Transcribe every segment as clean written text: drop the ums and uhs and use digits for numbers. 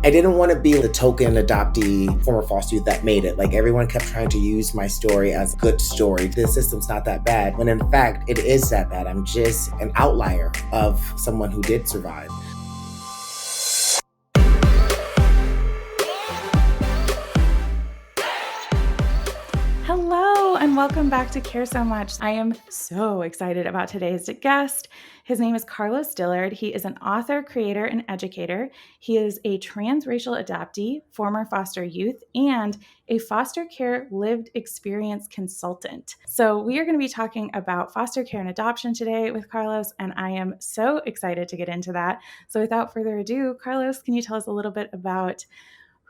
I didn't want to be the token adoptee, former foster youth that made it. Like everyone kept trying to use my story as a good story. The system's not that bad, when in fact it is that bad. I'm just an outlier of someone who did survive. Hello, and welcome back to Care So Much. I am so excited about today's guest. His name is Karlos Dillard. He is an author, creator, and educator. He is a transracial adoptee, former foster youth, and a foster care lived experience consultant. So we are going to be talking about foster care and adoption today with Karlos, and I am so excited to get into that. So without further ado, Karlos, can you tell us a little bit about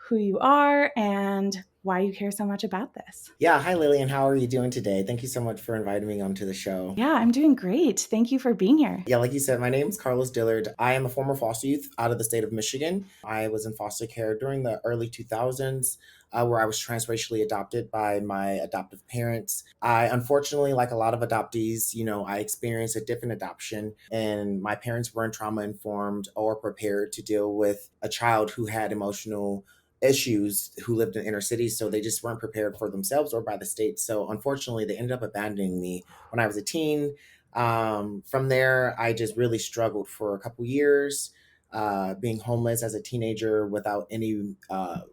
who you are and why you care so much about this? Yeah, hi Lillian, how are you doing today? Thank you so much for inviting me onto the show. Yeah, I'm doing great. Thank you for being here. Yeah, like you said, my name is Karlos Dillard. I am a former foster youth out of the state of Michigan. I was in foster care during the early 2000s, where I was transracially adopted by my adoptive parents. I, unfortunately, like a lot of adoptees, I experienced a different adoption, and my parents weren't trauma informed or prepared to deal with a child who had emotional issues, who lived in inner cities, so they just weren't prepared for themselves or by the state. So unfortunately, they ended up abandoning me when I was a teen. From there, I just really struggled for a couple years, being homeless as a teenager without any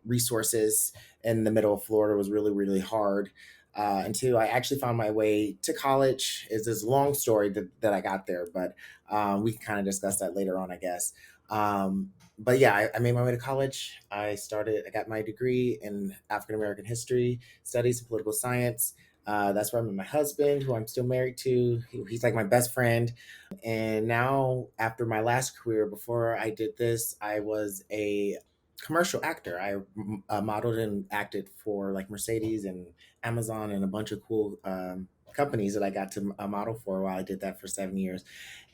resources in the middle of Florida was really, really hard. Until I actually found my way to college. It's this long story that I got there, but we can kind of discuss that later on, I guess. But yeah, I made my way to college. I got my degree in African American history, studies, and political science. That's where I met my husband, who I'm still married to. He's like my best friend. And now, after my last career, before I did this, I was a commercial actor. I modeled and acted for like Mercedes and Amazon and a bunch of cool companies that I got to model for while I did that for 7 years.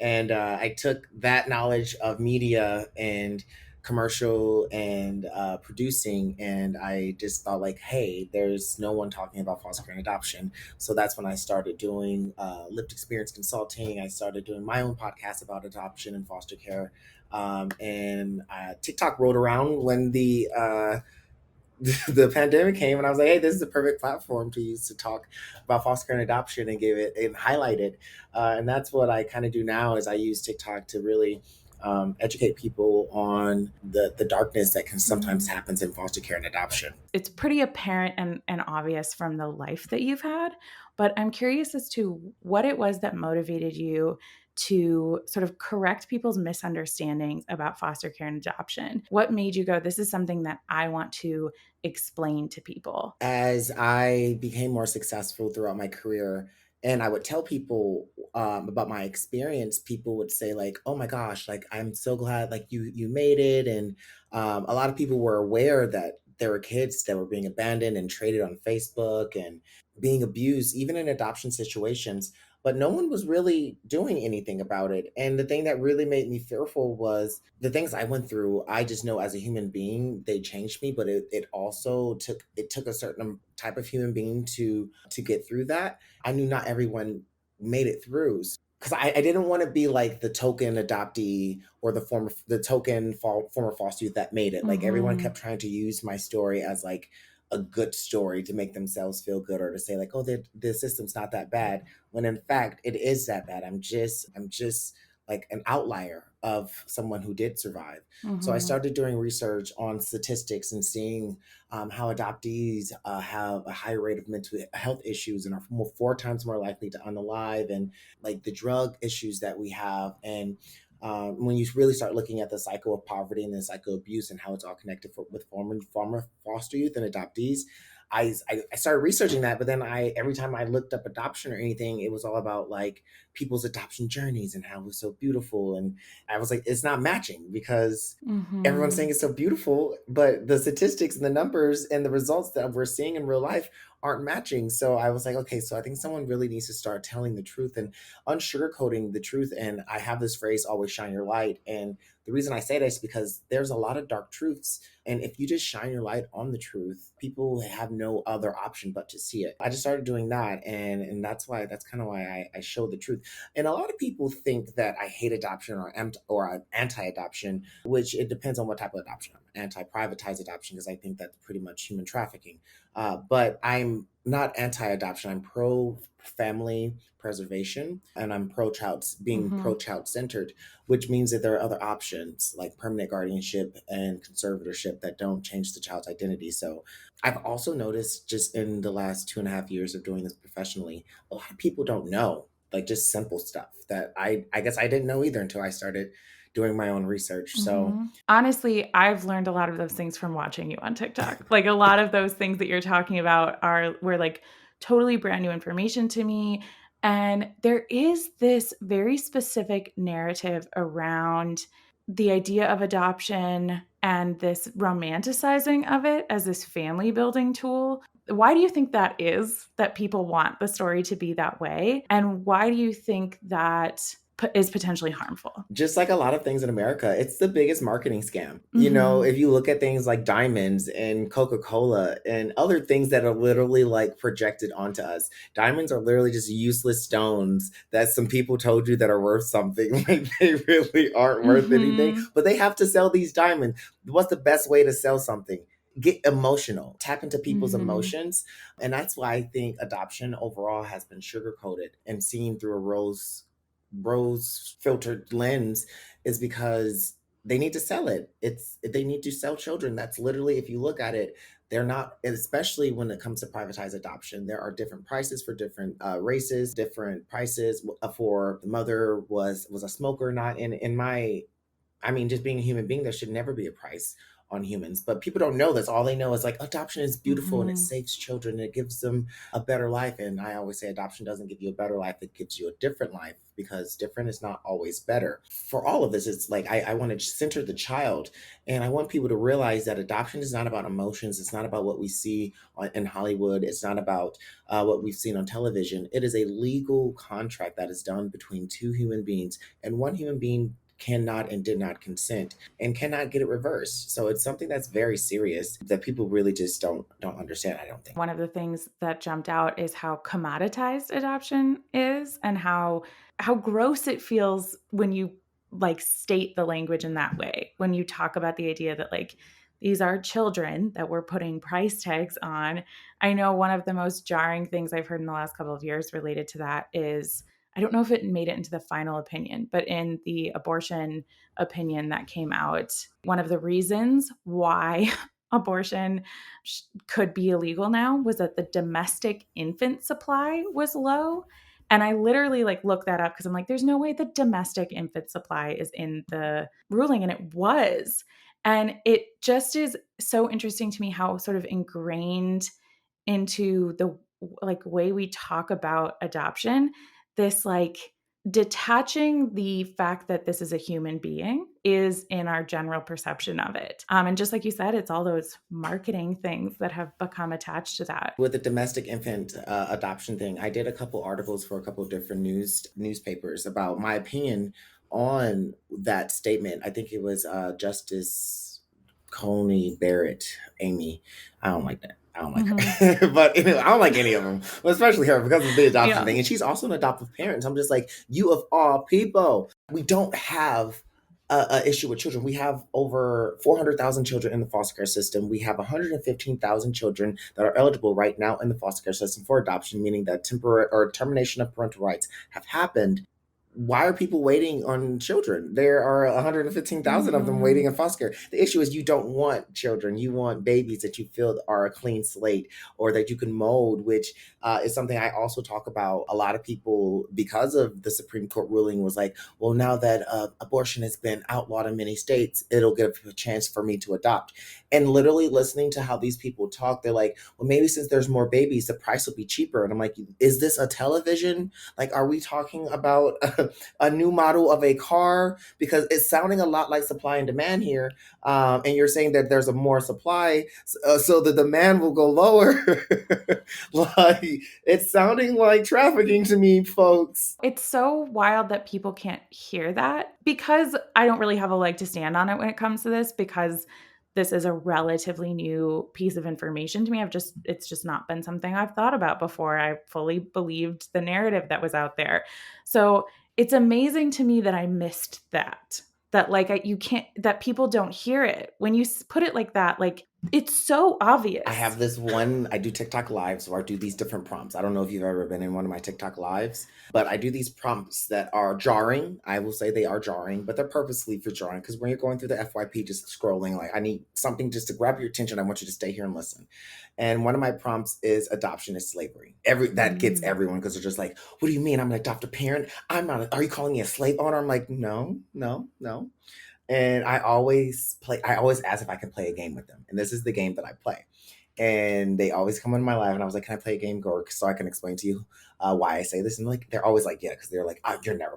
And I took that knowledge of media and commercial and producing, and I just thought like, hey, there's no one talking about foster care and adoption. So that's when I started doing lived experience consulting. I started doing my own podcast about adoption and foster care. And TikTok rolled around when the the pandemic came, and I was like, hey, this is a perfect platform to use to talk about foster care and adoption and give it and highlight it. And that's what I kind of do now is I use TikTok to really educate people on the darkness that can sometimes happens in foster care and adoption. It's pretty apparent and obvious from the life that you've had, but I'm curious as to what it was that motivated you to sort of correct people's misunderstandings about foster care and adoption. What made you go, this is something that I want to explain to people? As I became more successful throughout my career, and I would tell people about my experience, people would say like, "Oh my gosh, like I'm so glad like you made it." And a lot of people were aware that there were kids that were being abandoned and traded on Facebook and being abused, even in adoption situations. But no one was really doing anything about it. And the thing that really made me fearful was the things I went through. I just know as a human being, they changed me, but it also took a certain type of human being to get through that. I knew not everyone made it through. Because I didn't want to be like the token adoptee or former foster youth that made it. Like everyone kept trying to use my story as like a good story to make themselves feel good or to say like, oh, the system's not that bad, when in fact it is that bad. I'm just like an outlier of someone who did survive. So I started doing research on statistics and seeing how adoptees have a higher rate of mental health issues and are 4 times more likely to unalive, and like the drug issues that we have. And when you really start looking at the cycle of poverty and the cycle of abuse and how it's all connected with former foster youth and adoptees, I started researching that. But then every time I looked up adoption or anything, it was all about like people's adoption journeys and how it was so beautiful. And I was like, it's not matching because everyone's saying it's so beautiful, but the statistics and the numbers and the results that we're seeing in real life aren't matching. So I was like, okay, so I think someone really needs to start telling the truth and unsugarcoating the truth. And I have this phrase, always shine your light. And the reason I say that is because there's a lot of dark truths. And if you just shine your light on the truth, people have no other option but to see it. I just started doing that. And that's kind of why I show the truth. And a lot of people think that I hate adoption or I'm anti-adoption, which it depends on what type of adoption. I'm anti-privatized adoption because I think that's pretty much human trafficking. But I'm not anti-adoption. I'm pro-family preservation, and I'm being Mm-hmm. pro-child centered, which means that there are other options like permanent guardianship and conservatorship that don't change the child's identity. So I've also noticed just in the last 2.5 years of doing this professionally, a lot of people don't know, like just simple stuff that I guess I didn't know either until I started doing my own research. So Mm-hmm. Honestly, I've learned a lot of those things from watching you on TikTok. Like a lot of those things that you're talking about were like totally brand new information to me. And there is this very specific narrative around the idea of adoption and this romanticizing of it as this family building tool. Why do you think that is, that people want the story to be that way? And why do you think that is potentially harmful? just like a lot of things in America, it's the biggest marketing scam. Mm-hmm. If you look at things like diamonds and Coca-Cola and other things that are literally like projected onto us, diamonds are literally just useless stones that some people told you that are worth something. Like they really aren't worth anything, Mm-hmm. but they have to sell these diamonds. What's the best way to sell something? Get emotional, tap into people's Mm-hmm. emotions. And that's why I think adoption overall has been sugarcoated and seen through a rose filtered lens, is because they need to sell it. They need to sell children. That's literally, if you look at it, they're not, especially when it comes to privatized adoption, there are different prices for different races, different prices for the mother was a smoker, not in my, I mean, just being a human being, there should never be a price on humans. But people don't know this. All they know is like adoption is beautiful and it Mm-hmm. saves children. And it gives them a better life. And I always say adoption doesn't give you a better life. It gives you a different life, because different is not always better. For all of this, it's like I want to center the child. And I want people to realize that adoption is not about emotions. It's not about what we see in Hollywood. It's not about what we've seen on television. It is a legal contract that is done between two human beings, and one human being cannot and did not consent and cannot get it reversed. So it's something that's very serious that people really just don't understand, I don't think. One of the things that jumped out is how commoditized adoption is, and how gross it feels when you like state the language in that way. When you talk about the idea that like these are children that we're putting price tags on. I know one of the most jarring things I've heard in the last couple of years related to that is, I don't know if it made it into the final opinion, but in the abortion opinion that came out, one of the reasons why abortion could be illegal now was that the domestic infant supply was low. And I literally like looked that up because I'm like, there's no way the domestic infant supply is in the ruling. And it was. And it just is so interesting to me how sort of ingrained into the like way we talk about adoption, this like detaching the fact that this is a human being is in our general perception of it. And just like you said, it's all those marketing things that have become attached to that. With the domestic infant adoption thing, I did a couple articles for a couple of different newspapers about my opinion on that statement. I think it was Justice Coney Barrett, Amy. I don't like that. I don't like Mm-hmm. her. But anyway, I don't like any of them, but especially her because of the adoption Yeah. thing. And she's also an adoptive parent. So I'm just like, you of all people, we don't have a issue with children. We have over 400,000 children in the foster care system. We have 115,000 children that are eligible right now in the foster care system for adoption, meaning that temporary or termination of parental rights have happened. Why are people waiting on children? There are 115,000 of them Mm-hmm. waiting in foster care. The issue is you don't want children. You want babies that you feel are a clean slate or that you can mold, which is something I also talk about. A lot of people, because of the Supreme Court ruling, was like, well, now that abortion has been outlawed in many states, it'll give a chance for me to adopt. And literally listening to how these people talk, they're like, well, maybe since there's more babies, the price will be cheaper. And I'm like, is this a television? Like, are we talking about a new model of a car? Because it's sounding a lot like supply and demand here. And you're saying that there's a more supply, so the demand will go lower. Like, it's sounding like trafficking to me, folks. It's so wild that people can't hear that, because I don't really have a leg to stand on it when it comes to this, because this is a relatively new piece of information to me. It's just not been something I've thought about before. I fully believed the narrative that was out there. So it's amazing to me that I missed that. That like you can't, that people don't hear it when you put it like that. Like it's so I have obvious. this one, I do TikTok lives where I do these different prompts. I don't know if you've ever been in one of my TikTok lives, but I do these prompts that are jarring. I will say they are jarring, but they're purposely for jarring because when you're going through the FYP, just scrolling, like I need something just to grab your attention. I want you to stay here and listen. And one of my prompts is adoption is slavery. That gets Mm. everyone because they're just like, what do you mean? I'm an adoptive parent. I'm not, are you calling me a slave owner? I'm like, no, no, no. And I always ask if I can play a game with them. And this is the game that I play. And they always come into my life, and I was like, "Can I play a game, Gork, so I can explain to you why I say this?" And like, they're always like, "Yeah," because they're like, oh, you're never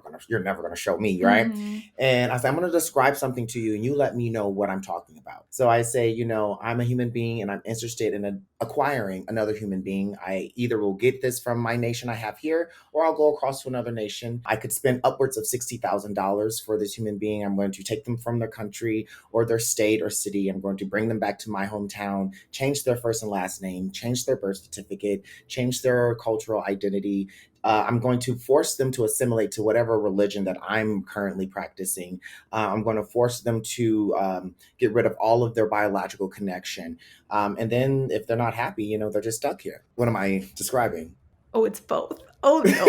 gonna show me, right?" Mm-hmm. And I said, "I'm gonna describe something to you, and you let me know what I'm talking about." So I say, I'm a human being, and I'm interested in acquiring another human being. I either will get this from my nation I have here, or I'll go across to another nation. I could spend upwards of $60,000 for this human being. I'm going to take them from their country or their state or city. I'm going to bring them back to my hometown, change their first and last name, change their birth certificate, change their cultural identity. I'm going to force them to assimilate to whatever religion that I'm currently practicing. I'm going to force them to get rid of all of their biological connection. And then if they're not happy, they're just stuck here. What am I describing? Oh, it's both. Oh no.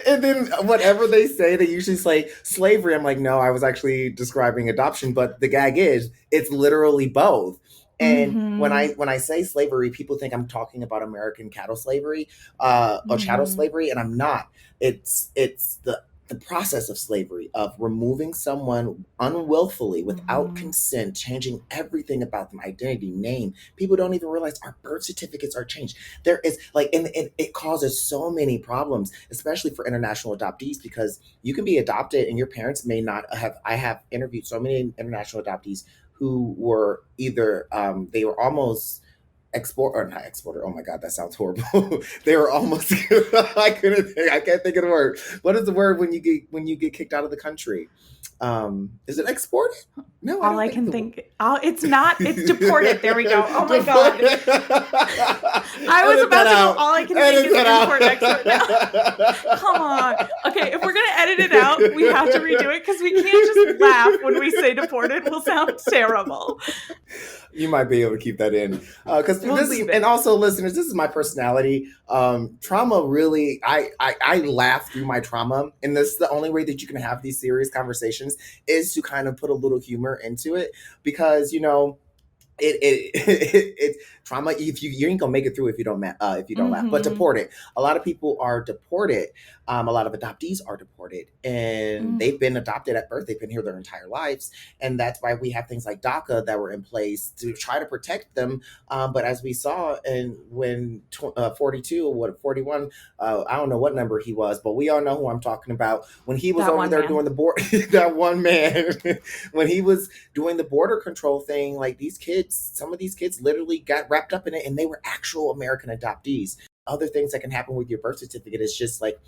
And then whatever they say, they usually say slavery. I'm like, no, I was actually describing adoption. But the gag is, it's literally both. And Mm-hmm. when I say slavery, people think I'm talking about American cattle slavery, or chattel Mm-hmm. slavery, and I'm not. It's the process of slavery, of removing someone unwillfully without Mm-hmm. consent, changing everything about them, identity, name. People don't even realize our birth certificates are changed. There is like, and it causes so many problems, especially for international adoptees, because you can be adopted and your parents may not have. I have interviewed so many international adoptees who were either they were almost export or not exporter. Oh my god, that sounds horrible. They were almost I can't think of the word. What is the word when you get kicked out of the country? Is it exported? No, I All don't I think can the think, oh, it's not, it's deported. There we go. Oh my God. Edit I was that about to go, out. all I can think Edit is that import export now. Come on. out. Okay, if we're going to edit it out, we have to redo it because we can't just laugh when we say deported. We'll sound terrible. You might be able to keep that in because We'll this is, leave and it. also listeners, this is my personality. Trauma really, I laugh through my trauma, and this is the only way that you can have these serious conversations, is to kind of put a little humor into it, because it trauma. If you ain't gonna make it through if you don't laugh. But Mm-hmm. deported, a lot of people are deported. A lot of adoptees are deported, and Mm, they've been adopted at birth. They've been here their entire lives, and that's why we have things like DACA that were in place to try to protect them. But as we saw, and when 42, what 41, I don't know what number he was, but we all know who I'm talking about. When he was that over one there man. doing the board, that one man, when he was doing the border control thing, like some of these kids literally got wrapped up in it, and they were actual American adoptees. Other things that can happen with your birth certificate is just like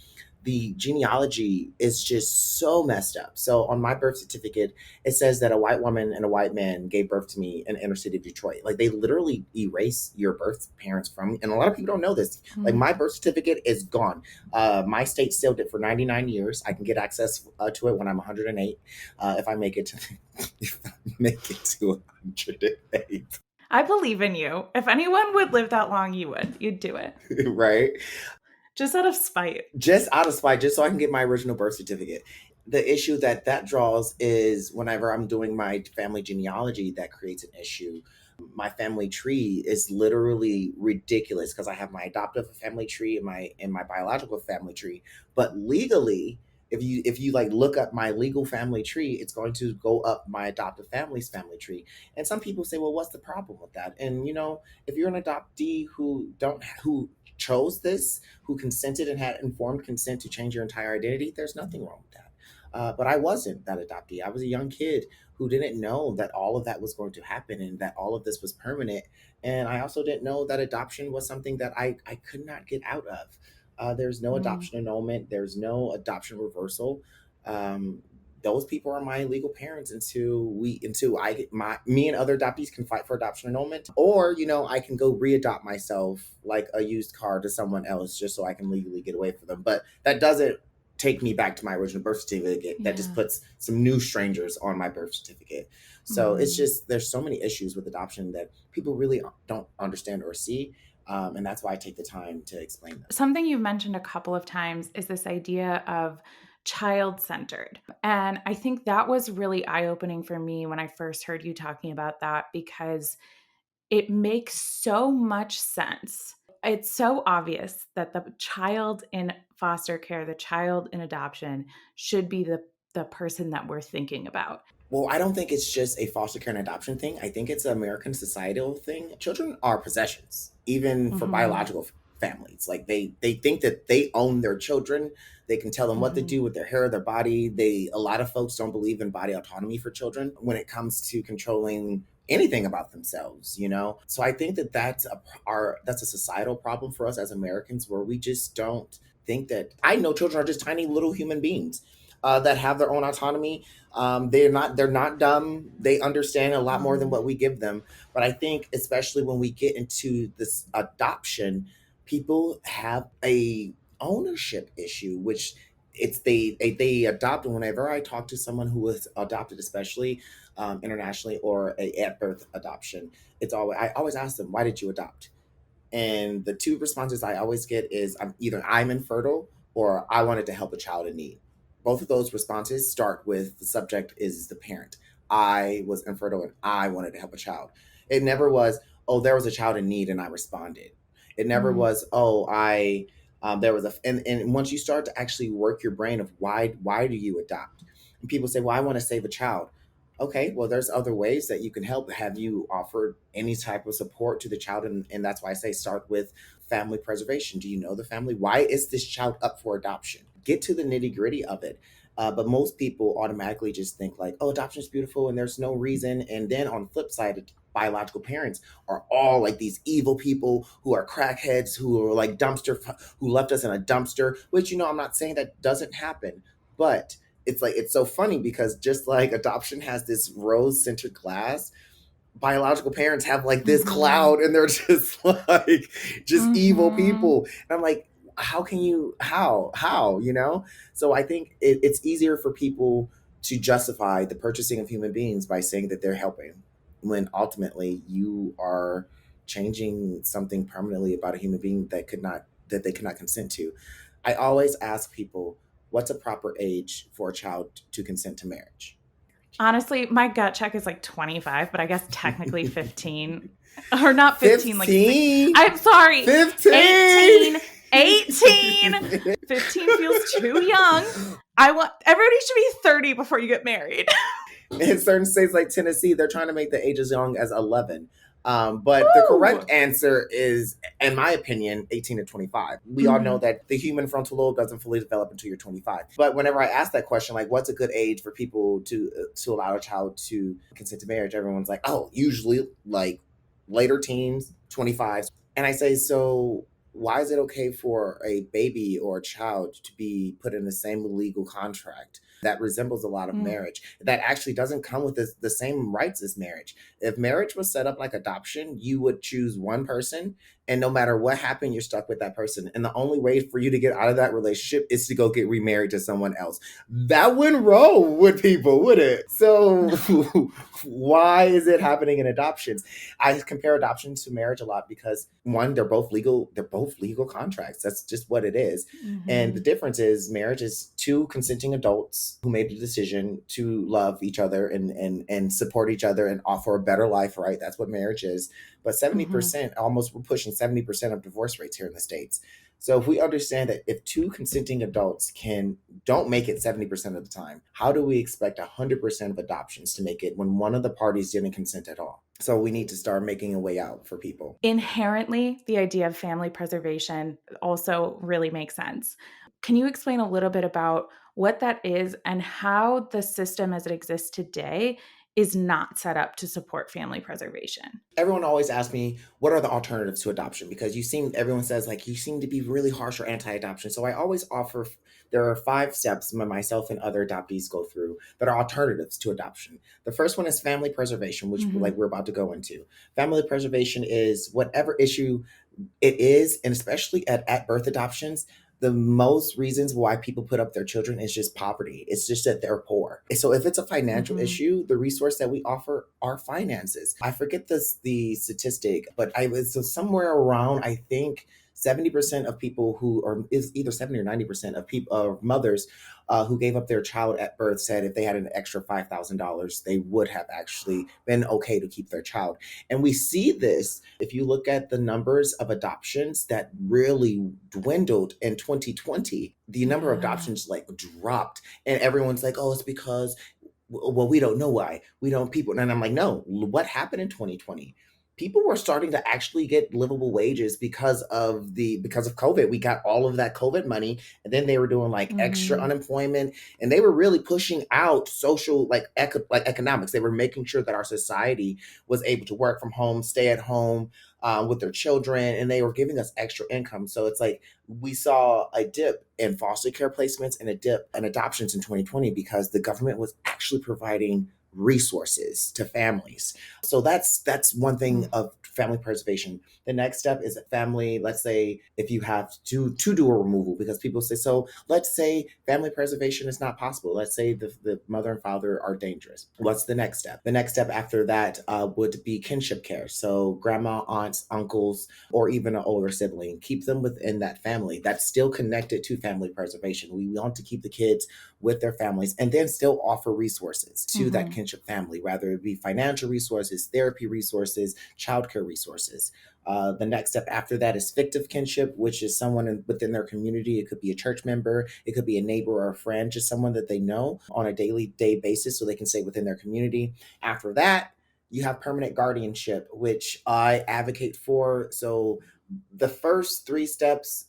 the genealogy is just so messed up. So on my birth certificate, it says that a white woman and a white man gave birth to me in the inner city of Detroit. Like they literally erase your birth parents from, and a lot of people don't know this. Like Mm. my birth certificate is gone. My state sealed it for 99 years. I can get access to it when I'm 108, if I make it to if I make it to 108. I believe in you. If anyone would live that long, you would. You'd do it. Right? Just out of spite. Just out of spite, just so I can get my original birth certificate. The issue that draws is whenever I'm doing my family genealogy, that creates an issue. My family tree is literally ridiculous because I have my adoptive family tree and my biological family tree, but legally, if you like look up my legal family tree, it's going to go up my adoptive family's family tree. And some people say, well, what's the problem with that? And if you're an adoptee who chose this, who consented and had informed consent to change your entire identity, there's nothing wrong with that. But I wasn't that adoptee. I was a young kid who didn't know that all of that was going to happen and that all of this was permanent. And I also didn't know that adoption was something that I could not get out of. There's no Mm. adoption annulment, there's no adoption reversal. Um, those people are my legal parents until I get me and other adoptees can fight for adoption annulment, or I can go readopt myself like a used car to someone else just so I can legally get away from them. But that doesn't take me back to my original birth certificate. That just Yeah. puts some new strangers on my birth certificate. So it's Mhm. just, there's so many issues with adoption that people really don't understand or see, and that's why I take the time to explain them. Something you've mentioned a couple of times is this idea of child centered. And I think that was really eye opening for me when I first heard you talking about that because it makes so much sense. It's so obvious that the child in foster care, the child in adoption should be the person that we're thinking about. Well, I don't think it's just a foster care and adoption thing. I think it's an American societal thing. Children are possessions, even for Mhm. biological families. Like they think that they own their children. They can tell them what to Mhm. do with their hair, their body. A lot of folks don't believe in body autonomy for children when it comes to controlling anything about themselves. So I think that that's a societal problem for us as Americans, where we just don't think that. I know children are just tiny little human beings that have their own autonomy. They're not dumb. They understand a lot more than Mhm. what we give them. But I think, especially when we get into this adoption, people have a ownership issue, which they adopt. Whenever I talk to someone who was adopted, especially internationally, or a at birth adoption, I always ask them, why did you adopt? And the two responses I always get is, I'm infertile, or I wanted to help a child in need. Both of those responses start with the subject is the parent. I was infertile and I wanted to help a child. It never was, oh, there was a child in need and I responded. It never Mhm. was, oh, I there was a and once you start to actually work your brain of why do you adopt? And people say, well, I want to save a child. Okay, well, there's other ways that you can help. Have you offered any type of support to the child? And that's why I say start with family preservation. Do you know the family? Why is this child up for adoption? Get to the nitty gritty of it. But most people automatically just think like, oh, adoption is beautiful and there's no reason. And then on the flip side, biological parents are all like these evil people who are crackheads, who are like who left us in a dumpster, which, I'm not saying that doesn't happen, but it's so funny because just like adoption has this rose centered glass, biological parents have like this Mhm. cloud, and they're just like just evil Mhm. people. And I'm like, how can you how? So I think it's easier for people to justify the purchasing of human beings by saying that they're helping, when ultimately you are changing something permanently about a human being that they could not consent to. I always ask people, what's a proper age for a child to consent to marriage? Honestly, my gut check is like 25, but I guess technically 15 or not 15, like 6. 15. I'm sorry, 15. 18. 18. 15 feels too young. I want everybody should be 30 before you get married. In certain states like Tennessee, they're trying to make the age as young as 11. But the correct Woo! answer is, in my opinion, 18 to 25. We all know Mhm. that the human frontal lobe doesn't fully develop until you're 25. But whenever I ask that question, like, what's a good age for people to allow a child to consent to marriage? Everyone's like, oh, usually like later teens, 25. And I say, so why is it okay for a baby or a child to be put in the same legal contract that resembles a lot of Mm. marriage, that actually doesn't come with the same rights as marriage? If marriage was set up like adoption, you would choose one person, and no matter what happened, you're stuck with that person. And the only way for you to get out of that relationship is to go get remarried to someone else. That wouldn't roll with people, would it? So No. why is it happening in adoptions? I compare adoption to marriage a lot because, one, they're both legal. They're both legal contracts. That's just what it is. And the Mhm. difference is, marriage is two consenting adults who made the decision to love each other and support each other and offer a better life. Right? That's what marriage is. But seventy Mhm. percent, almost, we're pushing 70% of divorce rates here in the states. So if we understand that if two consenting adults can don't make it 70% of the time, how do we expect 100% of adoptions to make it when one of the parties didn't consent at all? So we need to start making a way out for people. Inherently, the idea of family preservation also really makes sense. Can you explain a little bit about what that is and how the system as it exists today is not set up to support family preservation? Everyone always asks me, what are the alternatives to adoption? Because everyone says, like, you seem to be really harsh or anti-adoption. So I always offer There are 5 steps myself and other adoptees go through that are alternatives to adoption. The first one is family preservation, which Mm-hmm. like we're about to go into. Family preservation is whatever issue it is, and especially at birth adoptions, the most reasons why people put up their children is just poverty. It's just that they're poor. So if it's a financial Mm-hmm. issue, the resource that we offer are finances. I forget the statistic, but I was so somewhere around, I think 70% of people who are is either 70 or 90% of people of mothers who gave up their child at birth said if they had an extra $5,000, they would have actually been okay to keep their child. And we see this if you look at the numbers of adoptions that really dwindled in 2020. The number of Yeah. adoptions like dropped, and everyone's like, "Oh, it's because well, we don't know why. We don't people." And I'm like, "No, what happened in 2020? People were starting to actually get livable wages because of COVID. We got all of that COVID money, and then they were doing like extra Mm-hmm. unemployment, and they were really pushing out social like economics. They were making sure that our society was able to work from home, stay at home with their children, and they were giving us extra income. So it's like we saw a dip in foster care placements and a dip in adoptions in 2020 because the government was actually providing resources to families. So that's one thing of family preservation. The next step is a family. Let's say if you have to do a removal, because people say so. Let's say family preservation is not possible. Let's say the mother and father are dangerous. What's the next step? The next step after that would be kinship care. So grandma, aunts, uncles, or even an older sibling. Keep them within that family. That's still connected to family preservation. We want to keep the kids with their families and then still offer resources to that Mm-hmm. kinship family, whether it be financial resources, therapy resources, childcare resources. The next step after that is fictive kinship, which is someone within their community. It could be a church member, it could be a neighbor or a friend, just someone that they know on a daily day basis so they can stay within their community. After that, you have permanent guardianship, which I advocate for. So the first 3 steps,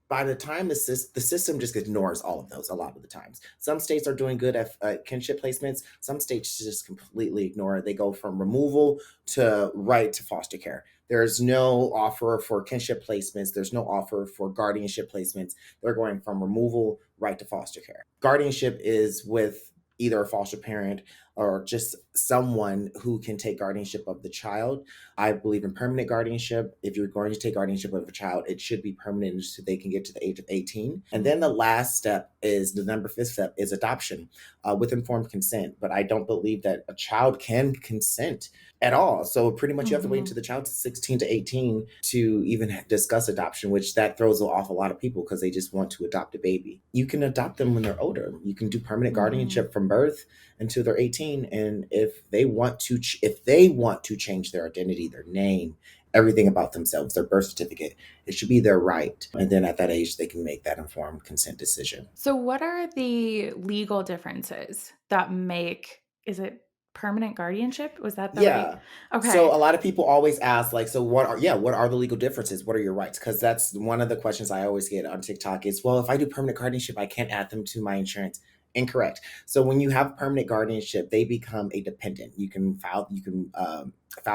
by the time the system just ignores all of those a lot of the times. Some states are doing good at kinship placements. Some states just completely ignore it. They go from removal to right to foster care. There's no offer for kinship placements. There's no offer for guardianship placements. They're going from removal right to foster care. Guardianship is with either a foster parent or just someone who can take guardianship of the child. I believe in permanent guardianship. If you're going to take guardianship of a child, it should be permanent so they can get to the age of 18. And then the last step is the number 5th step is adoption with informed consent. But I don't believe that a child can consent at all. So pretty much you have to wait Mm-hmm. until the child's 16 to 18 to even discuss adoption, which that throws off a lot of people because they just want to adopt a baby. You can adopt them when they're older. You can do permanent Mm-hmm. guardianship from birth until they're 18, and if they want to change their identity, their name, everything about themselves, their birth certificate, it should be their right. And then at that age they can make that informed consent decision. So, what are the legal differences that make, is it permanent guardianship? Was that the right? Yeah. So Okay. a lot of people always ask, like, so what are the legal differences? What are your rights? Because that's one of the questions I always get on TikTok is, well, if I do permanent guardianship, I can't add them to my insurance. Incorrect. So when you have permanent guardianship, they become a dependent. You can file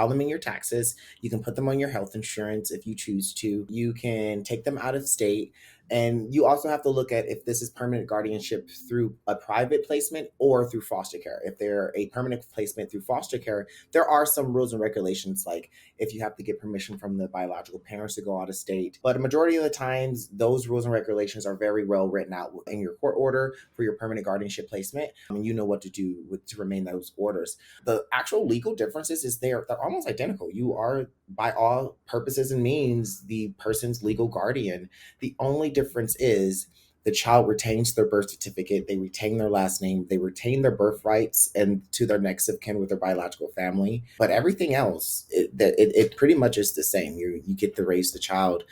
them in your taxes. You can put them on your health insurance if you choose to. You can take them out of state. And you also have to look at if this is permanent guardianship through a private placement or through foster care. If they're a permanent placement through foster care, there are some rules and regulations, like if you have to get permission from the biological parents to go out of state. But a majority of the times, those rules and regulations are very well written out in your court order for your permanent guardianship placement. And you know what to do to remain those orders. The actual legal differences is they're almost identical. You are, by all purposes and means, the person's legal guardian. The only difference is the child retains their birth certificate, they retain their last name, they retain their birth rights and to their next of kin with their biological family. But everything else, it pretty much is the same. You get to raise the child,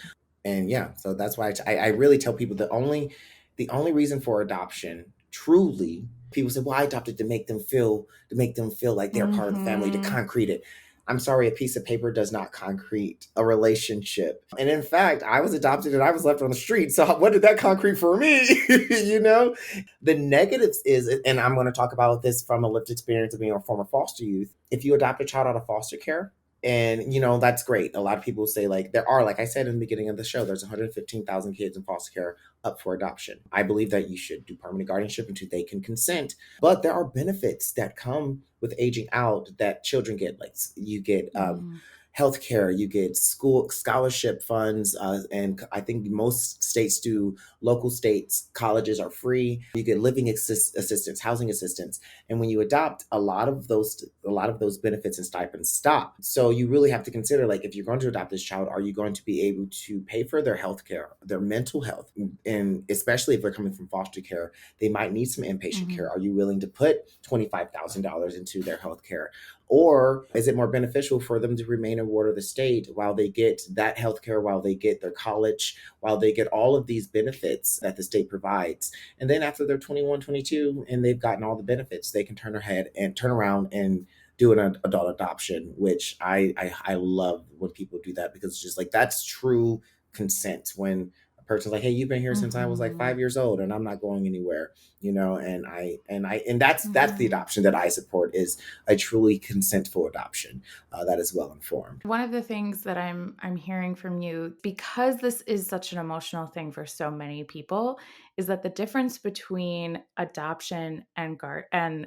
and yeah, so that's why I really tell people the only reason for adoption, truly, people say, well, I adopted to make them feel like they're part of the family, to Mm-hmm. concrete it. I'm sorry, a piece of paper does not concrete a relationship. And in fact, I was adopted and I was left on the street. So what did that concrete for me? you know? The negatives is, and I'm going to talk about this from a lived experience of being a former foster youth. If you adopt a child out of foster care, And that's great. A lot of people say, like, there are, like I said in the beginning of the show, there's 115,000 kids in foster care up for adoption. I believe that you should do permanent guardianship until they can consent, but there are benefits that come with aging out that children get. Like, you get Mm-hmm. healthcare, you get school scholarship funds, and I think most states do. Local states colleges are free. You get living assistance, housing assistance, and when you adopt, a lot of those benefits and stipends stop. So you really have to consider, like, if you're going to adopt this child, are you going to be able to pay for their health care, their mental health? And especially if they're coming from foster care, they might need some inpatient Mm-hmm. care. Are you willing to put $25,000 into their health care? Or is it more beneficial for them to remain a ward of the state while they get that health care, while they get their college, while they get all of these benefits that the state provides? And then after they're 21, 22, and they've gotten all the benefits, they can turn around and do an adult adoption, which I love when people do that, because it's just like, that's true consent. When a person's like, hey, you've been here since I was like Mm-hmm. 5 years old and I'm not going anywhere, and that's the Mm-hmm. adoption that I support, is a truly consentful adoption that is well informed. One of the things that I'm hearing from you, because this is such an emotional thing for so many people, is that the difference between adoption and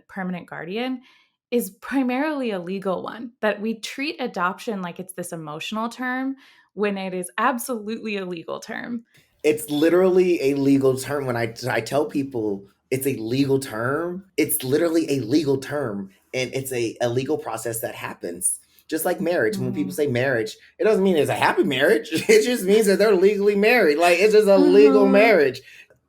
permanent guardian is primarily a legal one. That we treat adoption like it's this emotional term when it is absolutely a legal term. It's literally a legal term. When I tell people it's a legal term, it's literally a legal term, and it's a legal process that happens. Just like marriage. When people Mm-hmm. say marriage, it doesn't mean it's a happy marriage. It just means that they're legally married. Like, it's just a legal Mm-hmm. marriage.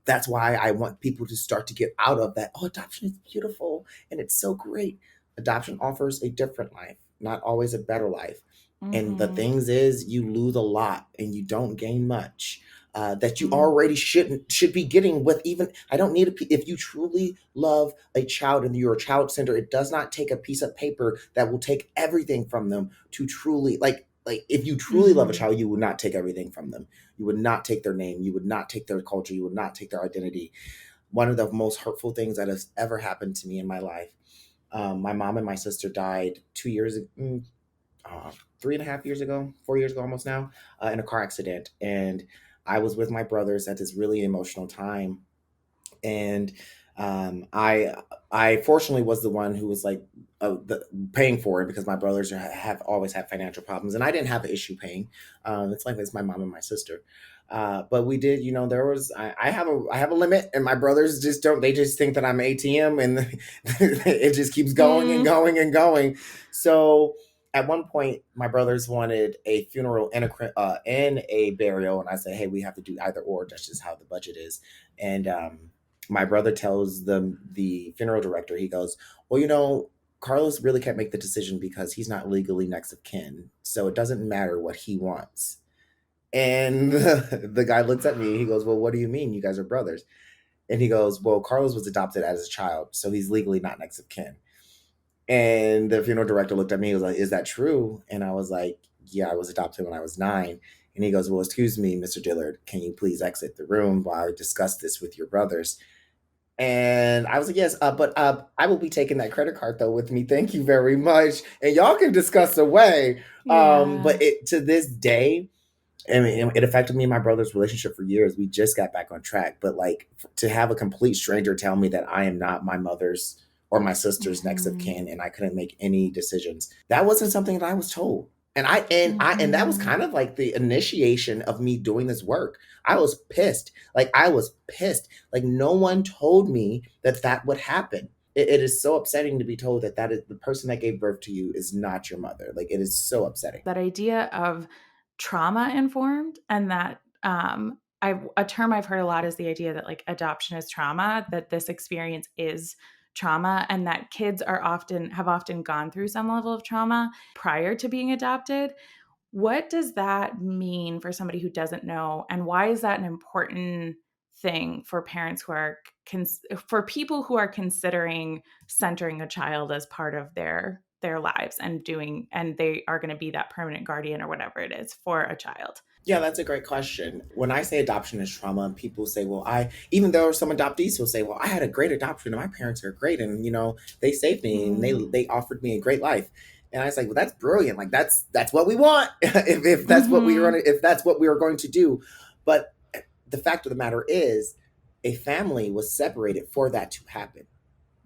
That's why I want people to start to get out of that. Oh, adoption is beautiful and it's so great. Adoption offers a different life, not always a better life. And the Mm-hmm. things is, you lose a lot and you don't gain much. That you already should be getting with. Even, I don't need if you truly love a child and you're a child center, it does not take a piece of paper that will take everything from them to truly, like if you truly love a Mm-hmm. child, you would not take everything from them. You would not take their name, you would not take their culture, you would not take their identity. One of the most hurtful things that has ever happened to me in my life, my mom and my sister died 2 years, 3.5 years ago, 4 years ago almost now, in a car accident. And I was with my brothers at this really emotional time. And I fortunately was the one who was like, paying for it, because my brothers have always had financial problems, and I didn't have an issue paying. It's my mom and my sister. But we did, there was, I have a limit, and my brothers just don't. They just think that I'm ATM, and it just keeps going and Mm-hmm. going and going. So at one point, my brothers wanted a funeral and a burial, and I said, hey, we have to do either or. That's just how the budget is. And my brother tells the funeral director, he goes, well, Carlos really can't make the decision because he's not legally next of kin, so it doesn't matter what he wants. And the guy looks at me, he goes, well, what do you mean, you guys are brothers? And he goes, well, Carlos was adopted as a child, so he's legally not next of kin. And the funeral director looked at me, he was like, is that true? And I was like, yeah, I was adopted when I was 9. And he goes, well, excuse me, Mr. Dillard, can you please exit the room while I discuss this with your brothers? And I was like, yes, but I will be taking that credit card though with me. Thank you very much. And y'all can discuss away. Yeah. But to this day, I mean, it affected me and my brother's relationship for years. We just got back on track. But like, to have a complete stranger tell me that I am not my mother's or my sister's next of Mm-hmm. kin, and I couldn't make any decisions, that wasn't something that I was told. And that was Mm-hmm. kind of like the initiation of me doing this work. I was pissed. Like, I was pissed. Like, no one told me that that would happen. It is so upsetting to be told that that is the person that gave birth to you is not your mother. Like, it is so upsetting. That idea of trauma informed, and that a term I've heard a lot is the idea that like adoption is trauma, that this experience is trauma, and that kids have often gone through some level of trauma prior to being adopted. What does that mean for somebody who doesn't know, and why is that an important thing for parents who are for people who are considering centering a child as part of their lives, and they are going to be that permanent guardian or whatever it is for a child? Yeah, that's a great question. When I say adoption is trauma, people say, well, even though some adoptees will say, well, I had a great adoption and my parents are great, and they saved me and they Mm, they offered me a great life. And I was like, well, that's brilliant. Like that's what we want. If that's what we Mm-hmm. are, if that's what we are going to do. But the fact of the matter is, a family was separated for that to happen.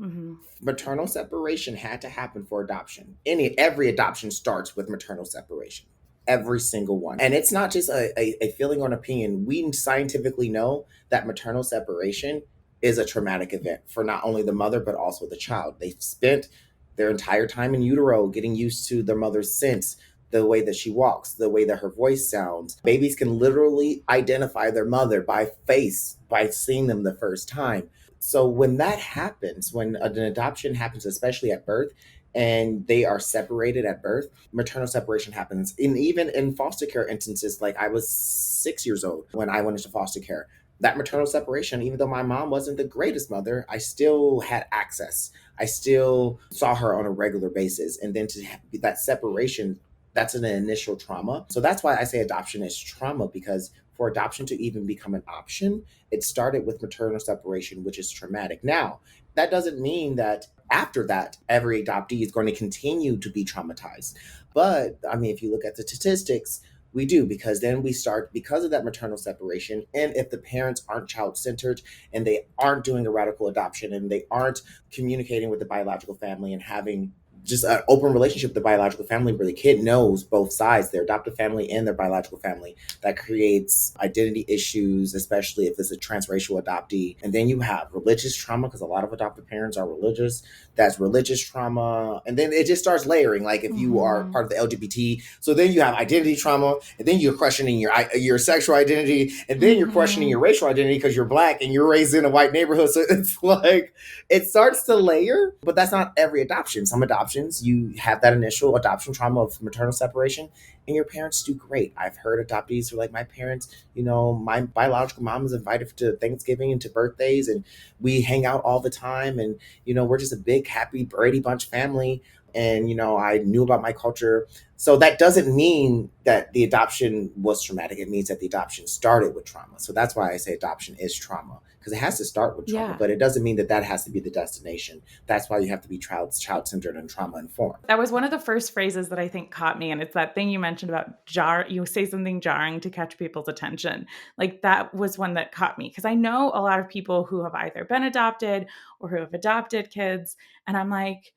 Mm-hmm. Maternal separation had to happen for adoption. Every adoption starts with maternal separation. Every single one. And it's not just a feeling or an opinion. We scientifically know that maternal separation is a traumatic event for not only the mother, but also the child. They've spent their entire time in utero getting used to their mother's scent, the way that she walks, the way that her voice sounds. Babies can literally identify their mother by face, by seeing them the first time. So when that happens, when an adoption happens, especially at birth, and they are separated at birth, maternal separation happens. And even in foster care instances, like I was 6 years old when I went into foster care. That maternal separation, even though my mom wasn't the greatest mother, I still had access. I still saw her on a regular basis. And then to have that separation, that's an initial trauma. So that's why I say adoption is trauma, because for adoption to even become an option, it started with maternal separation, which is traumatic. Now, that doesn't mean that after that, every adoptee is going to continue to be traumatized. But I mean, if you look at the statistics, we do, because then we start, because of that maternal separation. And if the parents aren't child centered and they aren't doing a radical adoption and they aren't communicating with the biological family and having just an open relationship with the biological family where the kid knows both sides, their adoptive family and their biological family, that creates identity issues, especially if it's a transracial adoptee. And then you have religious trauma, because a lot of adoptive parents are religious. That's religious trauma. And then it just starts layering, like if you are Mm-hmm. part of the LGBT. So then you have identity trauma, and then you're questioning your sexual identity, and then you're questioning Mm-hmm. your racial identity because you're Black and you're raised in a white neighborhood. So it's like, it starts to layer, but that's not every adoption. Some adoptions, you have that initial adoption trauma of maternal separation, and your parents do great. I've heard adoptees who are like, my parents, my biological mom is invited to Thanksgiving and to birthdays, and we hang out all the time. And, we're just a big, happy Brady Bunch family. And, I knew about my culture. So that doesn't mean that the adoption was traumatic. It means that the adoption started with trauma. So that's why I say adoption is trauma, because it has to start with trauma, Yeah. but it doesn't mean that that has to be the destination. That's why you have to be child-centered and trauma-informed. That was one of the first phrases that I think caught me. And it's that thing you mentioned about you say something jarring to catch people's attention. Like that was one that caught me, because I know a lot of people who have either been adopted or who have adopted kids. And I'm like,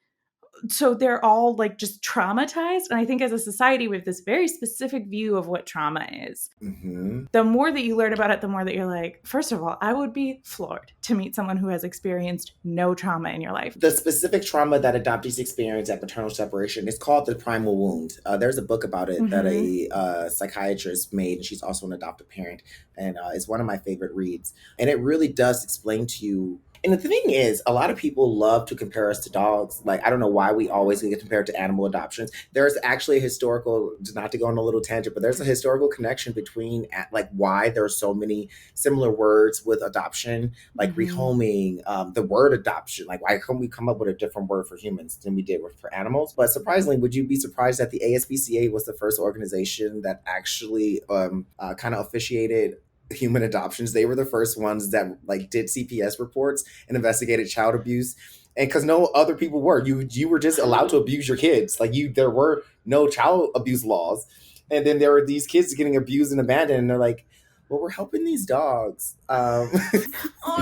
so they're all like just traumatized. And I think as a society, we have this very specific view of what trauma is. Mm-hmm. The more that you learn about it, the more that you're like, first of all, I would be floored to meet someone who has experienced no trauma in your life. The specific trauma that adoptees experience at maternal separation is called the primal wound. There's a book about it that Mm-hmm. a psychiatrist made, and she's also an adoptive parent, and it's one of my favorite reads. And it really does explain to you. And the thing is, a lot of people love to compare us to dogs. Like, I don't know why we always get compared to animal adoptions. There's actually a historical, not to go on a little tangent, but there's a historical connection between, like, why there are so many similar words with adoption, like Mm-hmm. rehoming, the word adoption. Like, why couldn't we come up with a different word for humans than we did for animals? But surprisingly, would you be surprised that the ASPCA was the first organization that actually kind of officiated human adoptions? They were the first ones that like did CPS reports and investigated child abuse. And because no other people were, you were just allowed to abuse your kids. Like, there were no child abuse laws, and then there were these kids getting abused and abandoned, and they're like, well, we're helping these dogs. Oh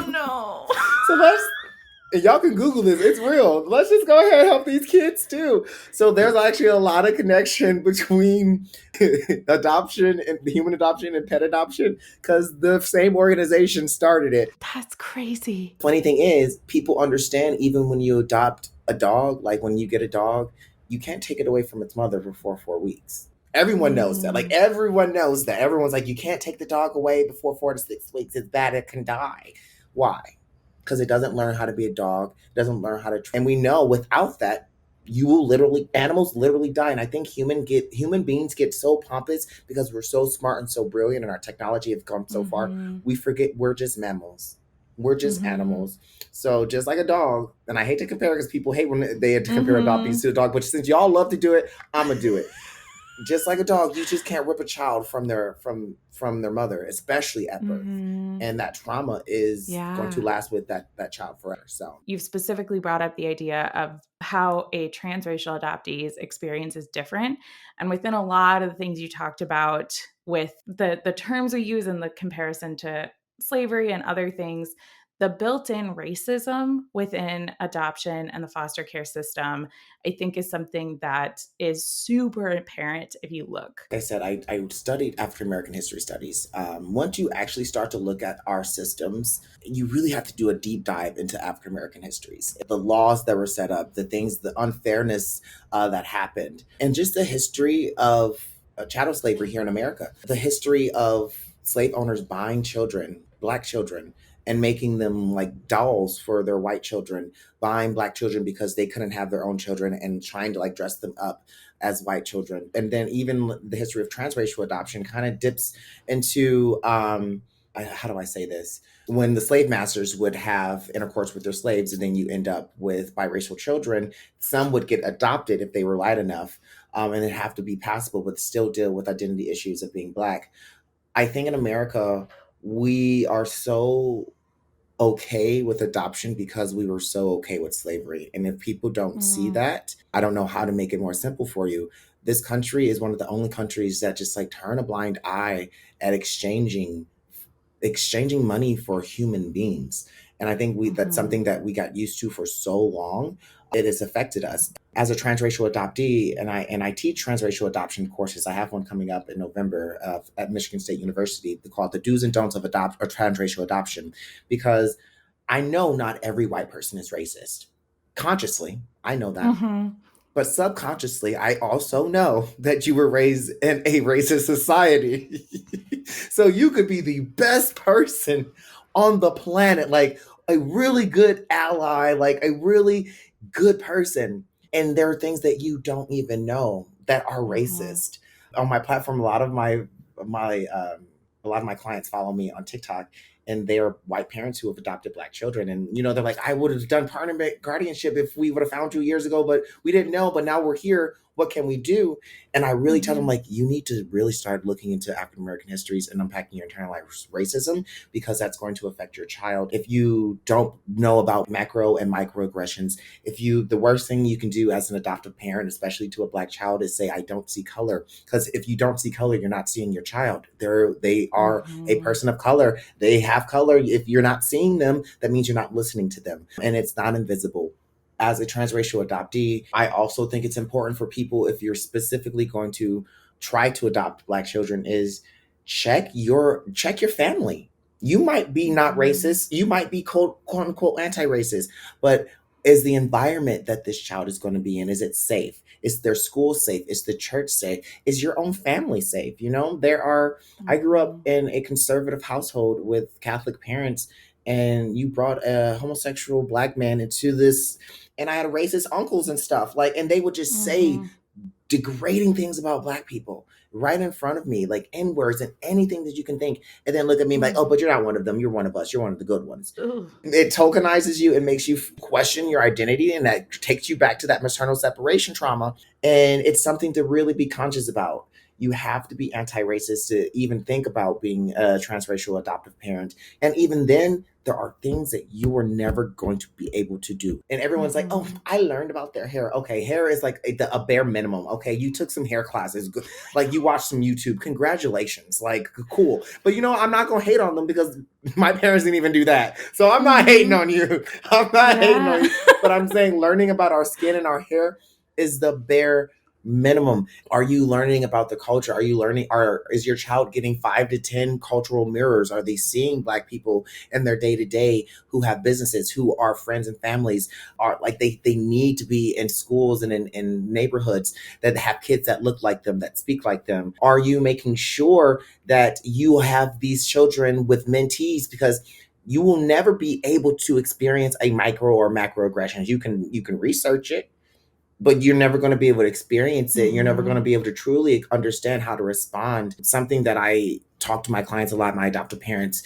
no. So y'all can Google this. It's real. Let's just go ahead and help these kids too. So there's actually a lot of connection between adoption and human adoption and pet adoption, because the same organization started it. That's crazy. Funny thing is, people understand, even when you adopt a dog, like when you get a dog, you can't take it away from its mother before 4 weeks. Everyone knows that. Like, Mm, everyone knows that. Everyone's like, you can't take the dog away before 4 to 6 weeks. It's bad. It can die. Why? Because it doesn't learn how to be a dog, doesn't learn how to. And we know without that, animals literally die. And I think human beings get so pompous because we're so smart and so brilliant, and our technology has come so far. mm-hmm. We forget we're just mammals. We're just Mm-hmm. animals. So just like a dog, and I hate to compare, because people hate when they compare Mm-hmm. adoptees to a dog, but since y'all love to do it, I'm gonna do it. Just like a dog, you just can't rip a child from their mother, especially at birth. Mm-hmm. And that trauma is going to Yeah. last with that child forever. So You've specifically brought up the idea of how a transracial adoptee's experience is different. And within a lot of the things you talked about with the terms we use in the comparison to slavery and other things, the built-in racism within adoption and the foster care system, I think is something that is super apparent if you look. like I said, I studied African American history studies. Once you actually start to look at our systems, you really have to do a deep dive into African American histories, the laws that were set up, the things, the unfairness that happened, and just the history of chattel slavery here in America, the history of slave owners buying children, black children, and making them like dolls for their white children, buying black children because they couldn't have their own children and trying to like dress them up as white children. And then even the history of transracial adoption kind of dips into how do I say this? When the slave masters would have intercourse with their slaves, and then you end up with biracial children, some would get adopted if they were light enough, and then have to be passable, but still deal with identity issues of being black. I think in America, we are so okay with adoption because we were so okay with slavery. And if people don't see Mm-hmm. that, I don't know how to make it more simple for you. This country is one of the only countries that just like turn a blind eye at exchanging money for human beings. And I think we that's Mm-hmm. something that we got used to for so long. It has affected us. As a transracial adoptee, and I teach transracial adoption courses. I have one coming up in November at Michigan State University called the Do's and Don'ts of Adopt or Transracial Adoption, because I know not every white person is racist. Consciously, I know that. Mm-hmm. But subconsciously, I also know that you were raised in a racist society. So you could be the best person on the planet, like a really good ally, like a really good person. And there are things that you don't even know that are Mm-hmm. racist. On my platform, my a lot of my clients follow me on TikTok, and they're white parents who have adopted black children. And they're like, I would have done partnership guardianship if we would have found 2 years ago, but we didn't know. But now we're here. What can we do? And I really tell them, Mm-hmm. like, you need to really start looking into African American histories and unpacking your internalized racism, because that's going to affect your child. If you don't know about macro and microaggressions, the worst thing you can do as an adoptive parent, especially to a black child, is say, I don't see color. Because if you don't see color, you're not seeing your child. They are a Mm-hmm. person of color. They have color. If you're not seeing them, that means you're not listening to them. And it's not invisible. As a transracial adoptee, I also think it's important for people, if you're specifically going to try to adopt black children, is check your family. You might be not Mm-hmm. racist, you might be quote unquote anti-racist, but is the environment that this child is going to be in, is it safe? Is their school safe? Is the church safe? Is your own family safe? I grew up Mm-hmm. in a conservative household with Catholic parents, and you brought a homosexual black man into this, and I had racist uncles and stuff, like, and they would just say Mm-hmm. degrading things about black people right in front of me, like N words and anything that you can think, and then look at me like, oh, Mm-hmm. but you're not one of them. You're one of us. You're one of the good ones. Ooh. It tokenizes you and makes you question your identity, and that takes you back to that maternal separation trauma. And it's something to really be conscious about. You have to be anti-racist to even think about being a transracial adoptive parent. And even then, there are things that you are never going to be able to do. And everyone's like, oh, Mm-hmm. I learned about their hair. Okay, hair is like a bare minimum. Okay, you took some hair classes. Like, you watched some YouTube. Congratulations. Like, cool. But I'm not going to hate on them, because my parents didn't even do that. So I'm not hating Mm-hmm. on you. I'm not hating Yeah. on you. But I'm saying learning about our skin and our hair is the bare minimum. Are you learning about the culture? Are you learning, are is your child getting 5 to 10 cultural mirrors? Are they seeing black people in their day to day who have businesses, who are friends and families? Are like they need to be in schools and in neighborhoods that have kids that look like them, that speak like them? Are you making sure that you have these children with mentees? Because you will never be able to experience a micro or macro aggressions. You can research it, but you're never going to be able to experience it. You're never going to Mm-hmm. be able to truly understand how to respond. Something that I talk to my clients a lot, my adoptive parents,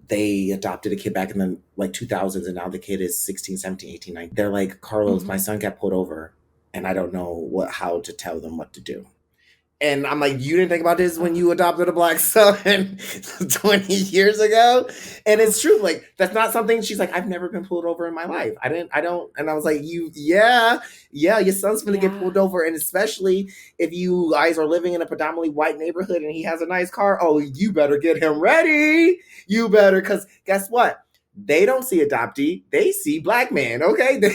they adopted a kid back in the like 2000s, and now the kid is 16, 17, 18, 19. They're like, Carlos, my Mm-hmm. son got pulled over, and I don't know how to tell them what to do. And I'm like, you didn't think about this when you adopted a black son 20 years ago? And Oh, it's true. Like, that's not something she's like, I've never been pulled over in my life. I don't. And I was like, yeah, your son's going to get yeah. pulled over. And especially if you guys are living in a predominantly white neighborhood and he has a nice car, oh, you better get him ready. You better, because guess what? They don't see adoptee, they see black man. Okay. They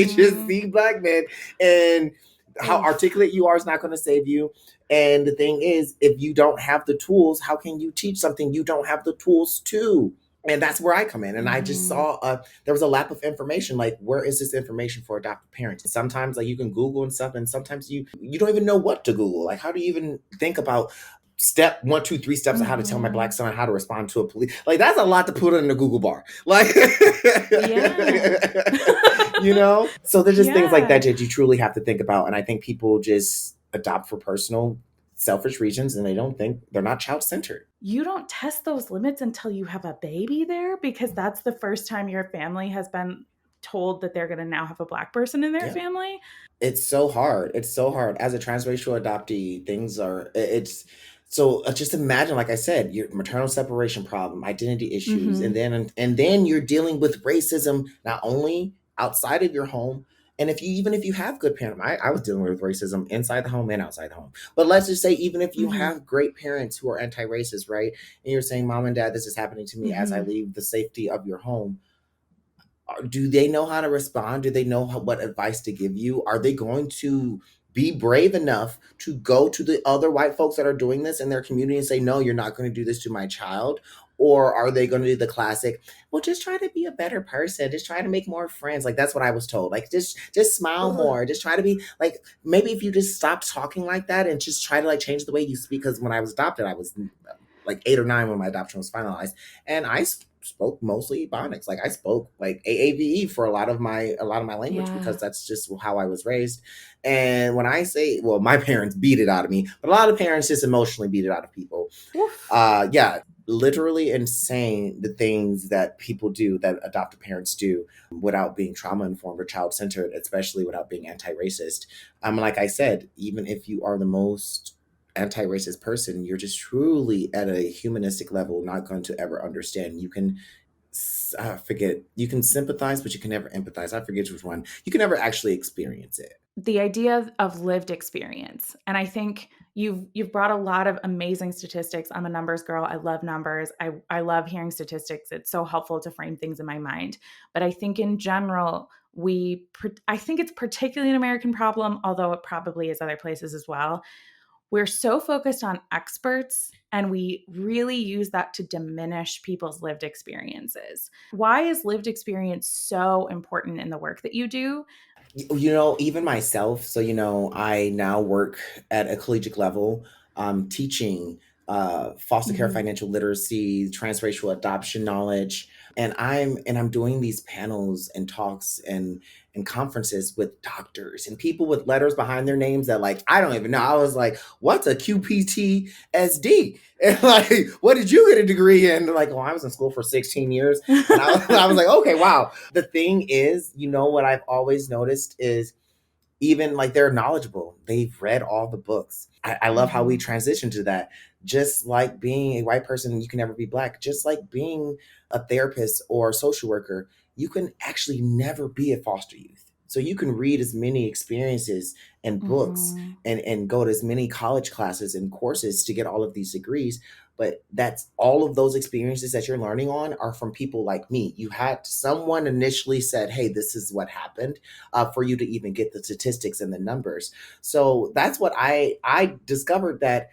just Mm-hmm. see black men. And how Oof. articulate you are is not going to save you. And the thing is, if you don't have the tools, how can you teach something you don't have the tools to? And that's where I come in. And I just Mm-hmm. saw there was a lack of information. Like, where is this information for adoptive parents? Sometimes, like, you can Google and stuff, and sometimes you don't even know what to Google. Like, how do you even think about step one, two, three steps of how to tell my Mm-hmm. black son how to respond to a police? Like, that's a lot to put in the Google bar. Like, Yeah. So there's just things like Yeah. that that you truly have to think about. And I think people just adopt for personal, selfish reasons, and they don't think they're not child centered. You don't test those limits until you have a baby there because that's the first time your family has been told that they're going to now have a black person in their Yeah. family. It's so hard. It's so hard. As a transracial adoptee, things are, it's so just imagine, like I said, your maternal separation problem, identity issues, Mm-hmm. and then you're dealing with racism not only outside of your home. And if you even if you have good parents, I was dealing with racism inside the home and outside the home. But let's just say, even if you Mm-hmm. have great parents who are anti-racist, right? And you're saying, Mom and Dad, this is happening to me as I Mm-hmm. leave the safety of your home. Do they know how to respond? Do they know what advice to give you? Are they going to be brave enough to go to the other white folks that are doing this in their community and say, no, you're not going to do this to my child? Or are they going to do the classic, well, just try to be a better person, just try to make more friends? Like, that's what I was told. Like, just smile more, just try to be like, maybe if you just stop talking like that and just try to like change the way you speak. Because when I was adopted, I was like 8 or 9 when my adoption was finalized, and I spoke mostly Ebonics. Like, I spoke like AAVE for a lot of my language, Yeah. because that's just how I was raised. And when I say, well, my parents beat it out of me, but a lot of parents just emotionally beat it out of people. Oof. Yeah, literally insane the things that people do, that adoptive parents do, without being trauma informed or child centered, especially without being anti racist. Like I said, even if you are the most anti-racist person, you're just truly at a humanistic level not going to ever understand. You can I forget, you can sympathize, but you can never empathize. I forget which one. You can never actually experience it. The idea of lived experience. And I think you've brought a lot of amazing statistics. I'm a numbers girl. I love numbers. I love hearing statistics. It's so helpful to frame things in my mind. But I think in general, I think it's particularly an American problem, although it probably is other places as well. We're so focused on experts and we really use that to diminish people's lived experiences. Why is lived experience so important in the work that you do? Even myself, so I now work at a collegiate level, teaching foster care Mhm. financial literacy, transracial adoption knowledge, and I'm doing these panels and talks and conferences with doctors and people with letters behind their names that, like, I don't even know. I was like, what's a QPTSD? And like, what did you get a degree in? They're like, oh, I was in school for 16 years. And I was like, okay, wow. The thing is, what I've always noticed is, even like, they're knowledgeable. They've read all the books. I love how we Mhm. transition to that. Just like being a white person, you can never be black. Just like being a therapist or a social worker, you can actually never be a foster youth. So you can read as many experiences and books Mhm. and go to as many college classes and courses to get all of these degrees. But that's all of those experiences that you're learning on are from people like me. You had someone initially said, hey, this is what happened, for you to even get the statistics and the numbers. So that's what I discovered, that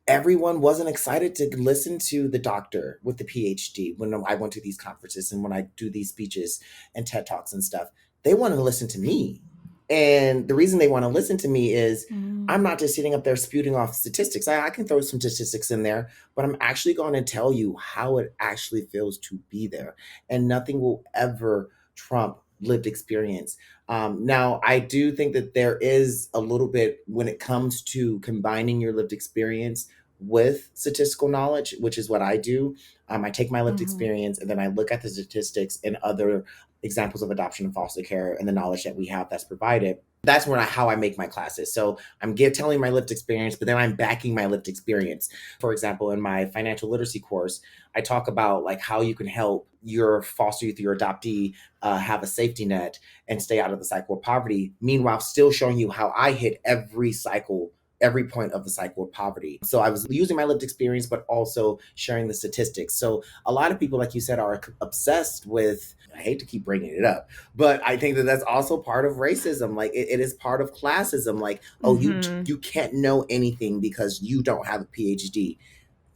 everyone wasn't excited to listen to the doctor with the PhD when I went to these conferences and when I do these speeches and TED Talks and stuff. They want to listen to me. And the reason they want to listen to me is, Mm. I'm not just sitting up there spewing off statistics. I can throw some statistics in there, but I'm actually going to tell you how it actually feels to be there. And nothing will ever trump lived experience. Now, I do think that there is a little bit when it comes to combining your lived experience with statistical knowledge, which is what I do. I take my lived Mhm. experience and then I look at the statistics and other examples of adoption and foster care and the knowledge that we have that's provided. That's how I make my classes. So I'm telling my lived experience, but then I'm backing my lived experience. For example, in my financial literacy course, I talk about like how you can help your foster youth, your adoptee, have a safety net and stay out of the cycle of poverty. Meanwhile, still showing you how I hit every cycle, every point of the cycle of poverty. So I was using my lived experience, but also sharing the statistics. So a lot of people, like you said, are obsessed with, I hate to keep bringing it up, but I think that that's also part of racism. Like it is part of classism. Like, oh, Mm-hmm. you can't know anything because you don't have a PhD.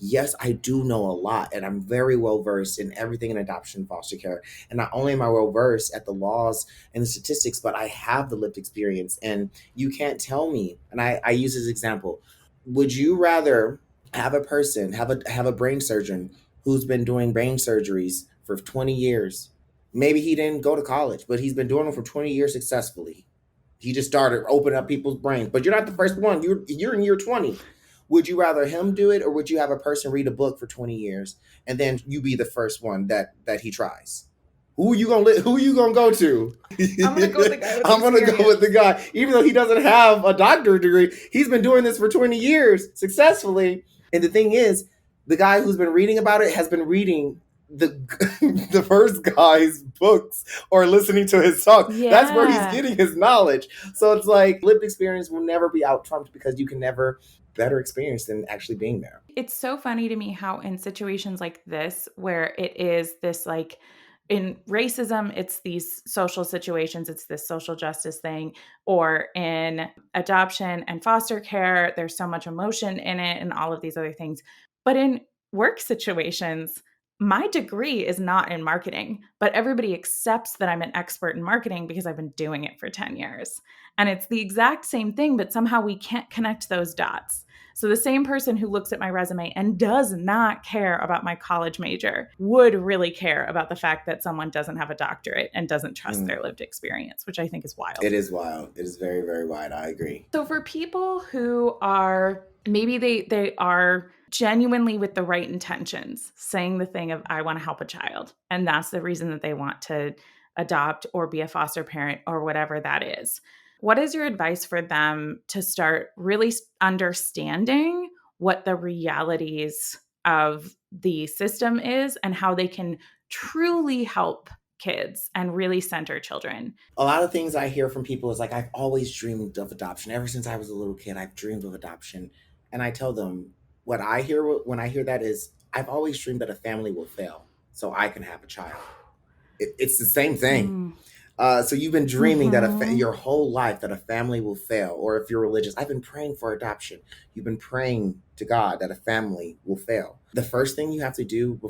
Yes, I do know a lot, and I'm very well versed in everything in adoption and foster care. And not only am I well versed at the laws and the statistics, but I have the lived experience. And you can't tell me. And I use this example. Would you rather have a person have a brain surgeon who's been doing brain surgeries for 20 years? Maybe he didn't go to college, but he's been doing them for 20 years successfully. He just started opening up people's brains. But you're not the first one. You're in year 20. Would you rather him do it, or would you have a person read a book for 20 years and then you be the first one that he tries? Who you gonna go to? I'm gonna go with the guy with the I'm gonna go with experience. the guy, even though he doesn't have a doctorate degree. He's been doing this for 20 years successfully. And the thing is, the guy who's been reading about it has been reading the the first guy's books or listening to his talk. That's where he's Yeah. getting his knowledge. So it's like lived experience will never be out trumped because you can never better experience than actually being there. It's so funny to me how in situations like this, where it is this like in racism, it's these social situations, it's this social justice thing, or in adoption and foster care, there's so much emotion in it and all of these other things. But in work situations, my degree is not in marketing, but everybody accepts that I'm an expert in marketing because I've been doing it for 10 years. And it's the exact same thing, but somehow we can't connect those dots. So the same person who looks at my resume and does not care about my college major would really care about the fact that someone doesn't have a doctorate and doesn't trust Mm. their lived experience, which I think is wild. It is wild. It is very, very wide. I agree. So for people who are maybe they are genuinely with the right intentions, saying the thing of I want to help a child, and that's the reason that they want to adopt or be a foster parent or whatever that is. What is your advice for them to start really understanding what the realities of the system is and how they can truly help kids and really center children? A lot of things I hear from people is like, I've always dreamed of adoption. Ever since I was a little kid, I've dreamed of adoption. And I tell them, what I hear when I hear that is, I've always dreamed that a family will fail so I can have a child. It's the same thing. Mm. So you've been dreaming that Mm-hmm. your whole life that a family will fail, or if you're religious, I've been praying for adoption. You've been praying to God that a family will fail. The first thing you have to do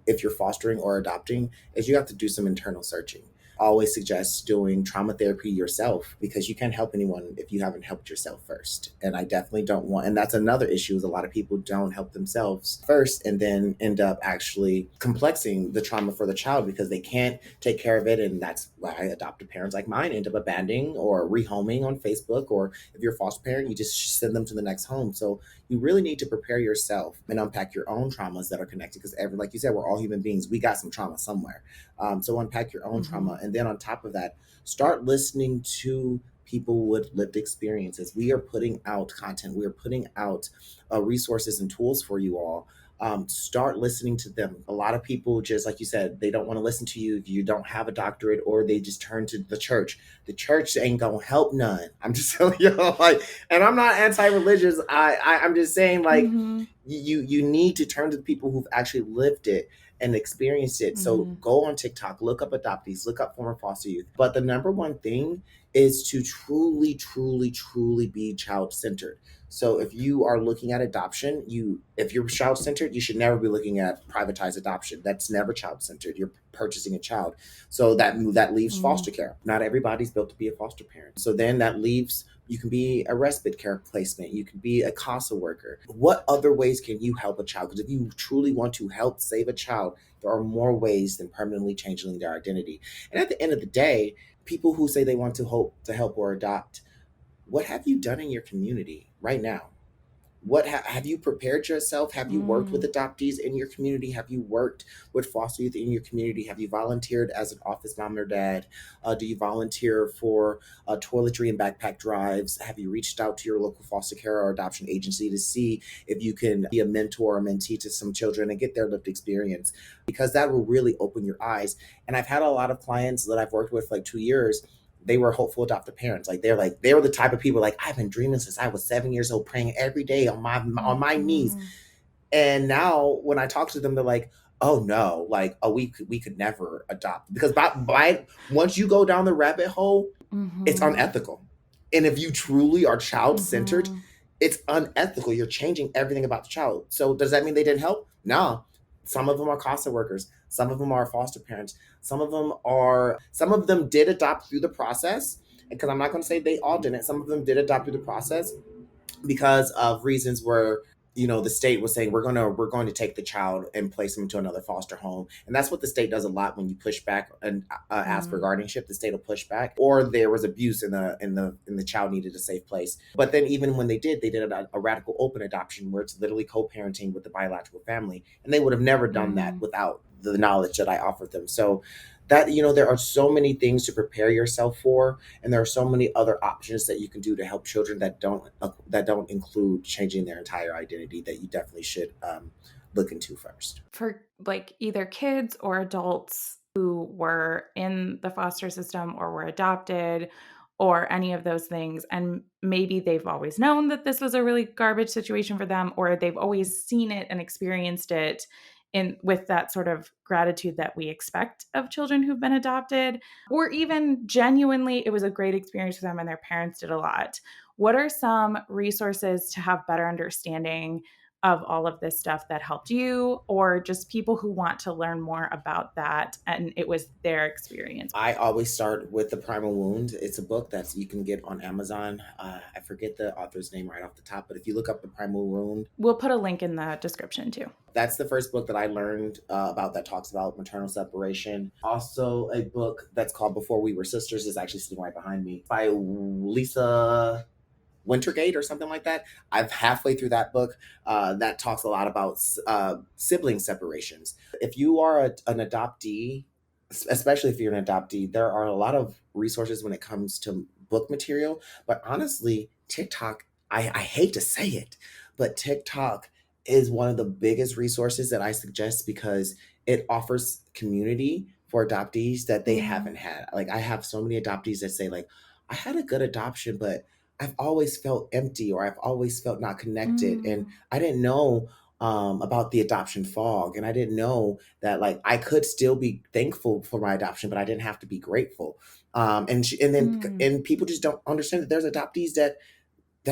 if you're fostering or adopting is you have to do some internal searching. I always suggest doing trauma therapy yourself because you can't help anyone if you haven't helped yourself first. And I definitely don't want, and that's another issue is a lot of people don't help themselves first and then end up actually complexing the trauma for the child because they can't take care of it. And that's why adoptive parents like mine end up abandoning or rehoming on Facebook. Or if you're a foster parent, you just send them to the next home. So you really need to prepare yourself and unpack your own traumas that are connected because like you said, we're all human beings. We got some trauma somewhere. So unpack your own Mm-hmm. trauma. And then on top of that, start listening to people with lived experiences. We are putting out content. We are putting out resources and tools for you all. Start listening to them. A lot of people, just like you said, they don't want to listen to you if you don't have a doctorate, or they just turn to the church. The church ain't gonna help none. I'm just telling you, like, and I'm not anti-religious. I'm just saying, like, Mm-hmm. you need to turn to the people who've actually lived it and experienced it. So Mm-hmm. go on TikTok, look up adoptees, look up former foster youth. But the number one thing is to truly, truly, truly be child centered. So if you are looking at adoption, if you're child centered, you should never be looking at privatized adoption. That's never child centered. You're purchasing a child. So that leaves Mm-hmm. foster care. Not everybody's built to be a foster parent. So then that leaves, you can be a respite care placement. You can be a CASA worker. What other ways can you help a child? Because if you truly want to help save a child, there are more ways than permanently changing their identity. And at the end of the day, people who say they want to help or adopt, what have you done in your community right now? Have you prepared yourself? Have you worked with Mm, adoptees in your community? Have you worked with foster youth in your community? Have you volunteered as an office mom or dad? Do you volunteer for toiletry and backpack drives? Have you reached out to your local foster care or adoption agency to see if you can be a mentor or mentee to some children and get their lived experience? Because that will really open your eyes. And I've had a lot of clients that I've worked with like 2 years. They were hopeful adoptive parents. Like they were the type of people like I've been dreaming since I was 7 years old, praying every day on my knees. mhm, And now when I talk to them, they're like, "Oh no, like we could never adopt because by once you go down the rabbit hole, it's mhm, unethical. And if you truly are child centered, mhm, it's unethical. You're changing everything about the child. So does that mean they didn't help? No. Some of them are CASA workers. Some of them are foster parents. Some of them did adopt through the process. Because I'm not going to say they all didn't. Some of them did adopt through the process because of reasons where the state was saying we're going to take the child and place them into another foster home, and that's what the state does a lot. When you push back and ask for mm, guardianship, the state will push back, or there was abuse in the child needed a safe place. But then even when they did a radical open adoption where it's literally co-parenting with the biological family, and they would have never done that mm. without the knowledge that I offered them. So that there are so many things to prepare yourself for, and there are so many other options that you can do to help children that don't include changing their entire identity that you definitely should look into first. For like either kids or adults who were in the foster system or were adopted or any of those things, and maybe they've always known that this was a really garbage situation for them, or they've always seen it and experienced it in with that sort of gratitude that we expect of children who've been adopted, or even genuinely it was a great experience for them and their parents did a lot. What are some resources to have better understanding of all of this stuff that helped you, or just people who want to learn more about that and it was their experience? I always start with The Primal Wound. It's a book that you can get on Amazon. I forget the author's name right off the top, but if you look up The Primal Wound, We'll put a link in the description too. that's the first book that I learned about that talks about maternal separation. Also, a book that's called Before We Were Sisters is actually sitting right behind me by Lisa Wintergate or something like that. I've halfway through that book that talks a lot about sibling separations. If you are an adoptee, especially if you're an adoptee, there are a lot of resources when it comes to book material. But honestly, TikTok, I hate to say it, but TikTok is one of the biggest resources that I suggest because it offers community for adoptees that they Mm, haven't had. Like I have so many adoptees that say like, I had a good adoption, but I've always felt empty or I've always felt not connected. And mm, I didn't know about the adoption fog. And I didn't know that like I could still be thankful for my adoption, but I didn't have to be grateful. mm, And people just don't understand that there's adoptees that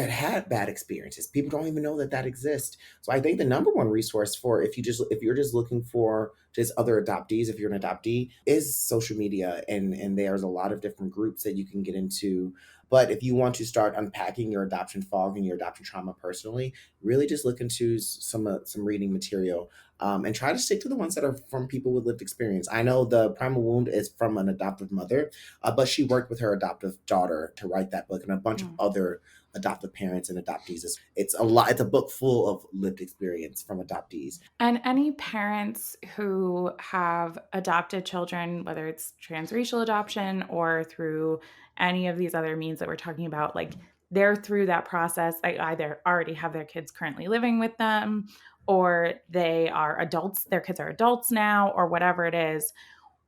had bad experiences. People don't even know that that exists. So I think the number one resource for if you're just looking for just other adoptees, if you're an adoptee, is social media, and there's a lot of different groups that you can get into. But if you want to start unpacking your adoption fog and your adoption trauma personally, really just look into some reading material. And try to stick to the ones that are from people with lived experience. I know the Primal Wound is from an adoptive mother, but she worked with her adoptive daughter to write that book and a bunch of mm. other adoptive parents and adoptees. It's a lot. It's a book full of lived experience from adoptees. And any parents who have adopted children, whether it's transracial adoption or through any of these other means that we're talking about, like they're through that process. They either already have their kids currently living with them, or they are adults, their kids are adults now, or whatever it is.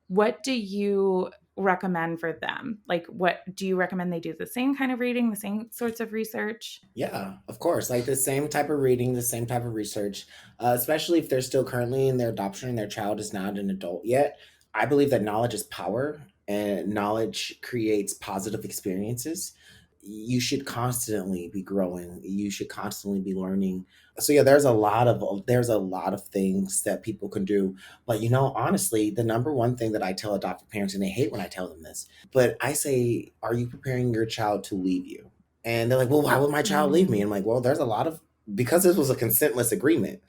What do you recommend for them? Like, what do you recommend they do the same kind of reading, the same sorts of research? Yeah, of course. Like the same type of reading, the same type of research, especially if they're still currently in their adoption and their child is not an adult yet. I believe that knowledge is power and knowledge creates positive experiences. You should constantly be growing. You should constantly be learning. So yeah, there's a lot of things that people can do. But honestly, the number one thing that I tell adoptive parents, and they hate when I tell them this, but I say, are you preparing your child to leave you? And they're like, well, why would my child leave me? Mm, I'm like, well, there's a lot of, because this was a consentless agreement.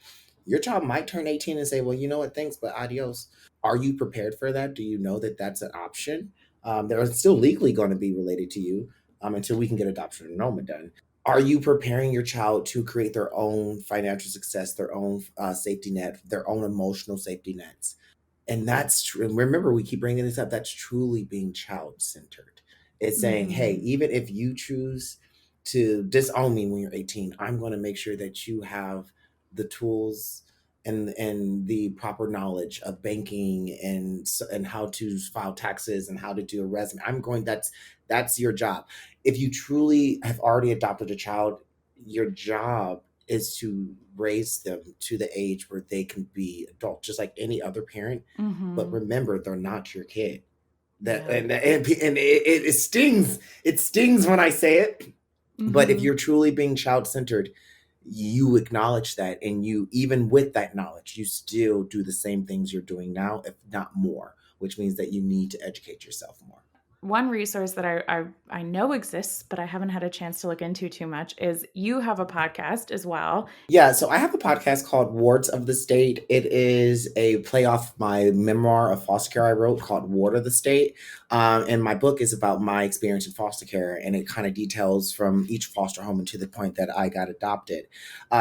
Your child might turn 18 and say, well, you know what, thanks, but adios. Are you prepared for that? Do you know that that's an option? They're still legally going to be related to you until we can get adoption enrollment done. Are you preparing your child to create their own financial success, their own safety net, their own emotional safety nets? And that's true. And remember, we keep bringing this up. That's truly being child centered. It's saying, hey, Mhm. even if you choose to disown me when you're 18, I'm going to make sure that you have the tools and the proper knowledge of banking and how to file taxes and how to do a resume. That's your job. If you truly have already adopted a child, your job is to raise them to the age where they can be adults, just like any other parent. But Mhm. remember, they're not your kid. That Yeah. and it stings. It stings when I say it. But if Mhm. you're truly being child centered, you acknowledge that, and you, even with that knowledge, you still do the same things you're doing now, if not more. Which means that you need to educate yourself more. One resource that I know exists, but I haven't had a chance to look into too much is you have a podcast as well. Yeah, so I have a podcast called Wards of the State. It is a play off my memoir of foster care I wrote called Ward of the State. And my book is about my experience in foster care, and it kind of details from each foster home and to the point that I got adopted.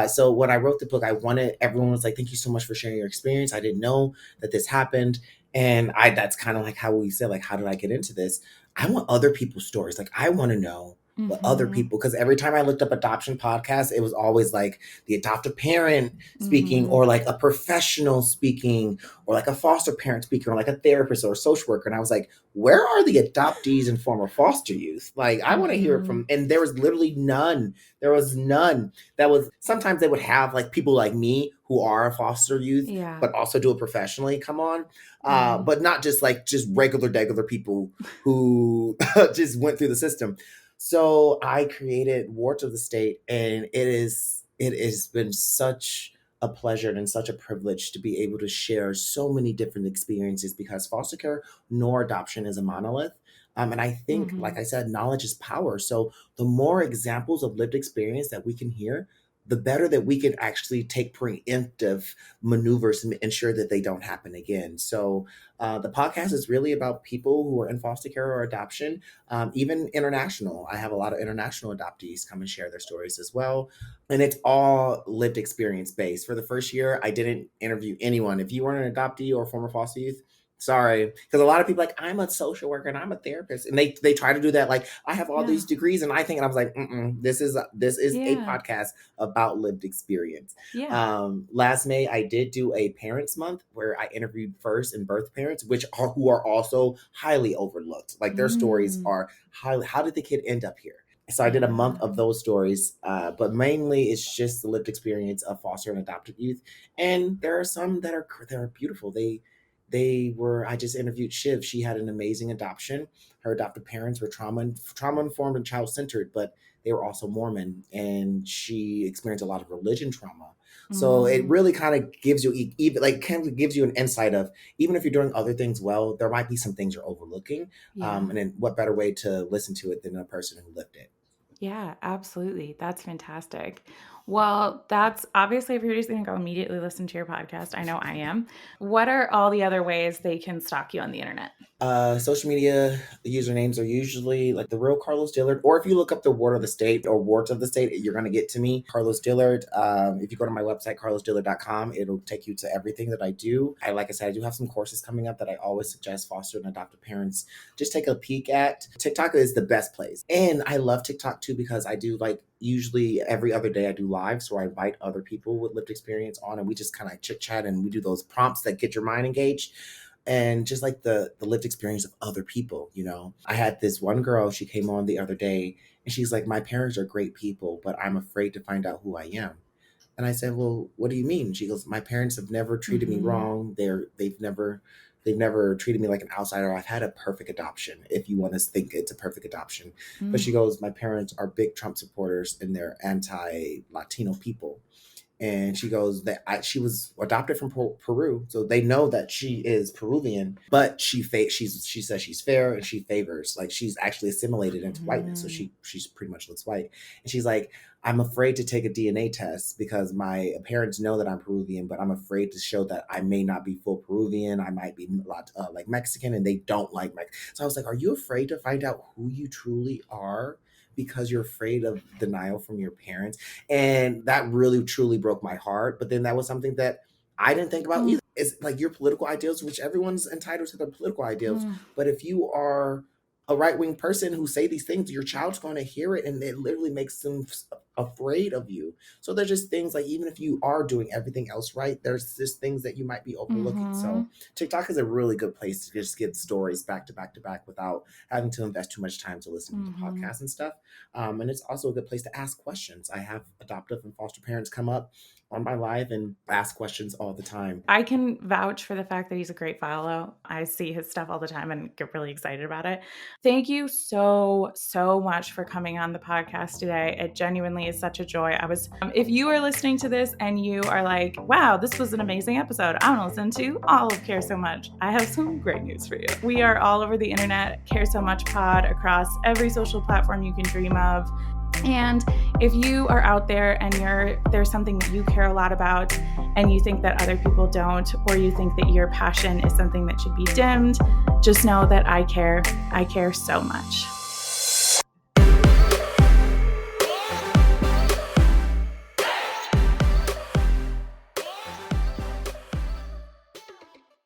So when I wrote the book, I wanted everyone was like, "Thank you so much for sharing your experience. I didn't know that this happened." And that's kind of like how we said, like, how did I get into this? I want other people's stories. Like, I want to know what other Mhm. people, because every time I looked up adoption podcasts, it was always like the adoptive parent speaking, Mhm. or like a professional speaking, or like a foster parent speaking, or like a therapist or a social worker. And I was like, where are the adoptees and former foster youth? Like, I want to hear it from, Mhm. and there was literally none. There was none. That was, sometimes they would have like people like me who are a foster youth, Yeah. but also do it professionally. Come on. Right. But not just like just regular people who just went through the system. So I created Warts of the State, and it has been such a pleasure and such a privilege to be able to share so many different experiences, because foster care nor adoption is a monolith. And I think, like Mhm. I said, knowledge is power. So the more examples of lived experience that we can hear, the better that we can actually take preemptive maneuvers and ensure that they don't happen again. So the podcast is really about people who are in foster care or adoption, even international. I have a lot of international adoptees come and share their stories as well. And it's all lived experience based. For the first year, I didn't interview anyone. If you weren't an adoptee or former foster youth, sorry. Because a lot of people like, I'm a social worker and I'm a therapist. And they try to do that. Like, I have all Yeah. these degrees. And I think, and I was like, this is a Yeah. podcast about lived experience. Yeah. Last May, I did do a parents month where I interviewed first and birth parents, who are also highly overlooked. Like, their stories Mm. are highly, how did the kid end up here? So I did a month Yeah. of those stories, but mainly it's just the lived experience of foster and adopted youth. And there are some that are beautiful. They were. I just interviewed Shiv. She had an amazing adoption. Her adopted parents were trauma informed and child centered, but they were also Mormon, and she experienced a lot of religion trauma. So it Mm. really kind of gives you, even like, kind of gives you an insight of, even if you're doing other things well, there might be some things you're overlooking. Yeah. And then what better way to listen to it than a person who lived it? Yeah, absolutely. That's fantastic. Well, that's obviously everybody's going to go immediately listen to your podcast. I know I am. What are all the other ways they can stalk you on the internet? Social media usernames are usually like the real Carlos Dillard, or if you look up the Ward of the State or Wards of the State, you're going to get to me, Carlos Dillard. If you go to my website, carlosdillard.com, it'll take you to everything that I do. Like I said, I do have some courses coming up that I always suggest foster and adoptive parents just take a peek at. TikTok is the best place. And I love TikTok too, because I do, like, usually every other day I do lives where I invite other people with lived experience on, and we just kind of chit chat, and we do those prompts that get your mind engaged, and just like the lived experience of other people. I had this one girl, she came on the other day, and she's like, my parents are great people, but I'm afraid to find out who I am. And I said, well, what do you mean? She goes, my parents have never treated me Mhm. wrong. They've never treated me like an outsider. I've had a perfect adoption, if you want to think it's a perfect adoption. But Mm. she goes, my parents are big Trump supporters, and they're anti Latino people. And she goes that she was adopted from Peru, so they know that she is Peruvian, but she says she's fair, and she favors, like, she's actually assimilated into whiteness, so Mhm. she's pretty much looks white. And she's like, I'm afraid to take a DNA test because my parents know that I'm Peruvian, but I'm afraid to show that I may not be full Peruvian. I might be like Mexican, and they don't like Mexican. So I was like, are you afraid to find out who you truly are? because you're afraid of denial from your parents. And that really truly broke my heart. But then that was something that I didn't think about either. It's like your political ideals, which everyone's entitled to their political ideals. But if you are a right-wing person who say these things, your child's going to hear it, and it literally makes them afraid of you. So there's just things like, even if you are doing everything else right, there's just things that you might be overlooking. So TikTok is a really good place to just get stories back to back to back without having to invest too much time to listen to podcasts and stuff. And it's also a good place to ask questions. I have adoptive and foster parents come up on my live and ask questions all the time. I can vouch for the fact that he's a great follow. I see his stuff all the time and get really excited about it. Thank you so much for coming on the podcast today. It genuinely is such a joy. If you are listening to this and you are like, wow, this was an amazing episode, I want to listen to all of Care So Much, I have some great news for you. We are all over the internet, Care So Much Pod, across every social platform you can dream of. And if you are out there and there's something that you care a lot about and you think that other people don't, or you think that your passion is something that should be dimmed, just know that I care so much.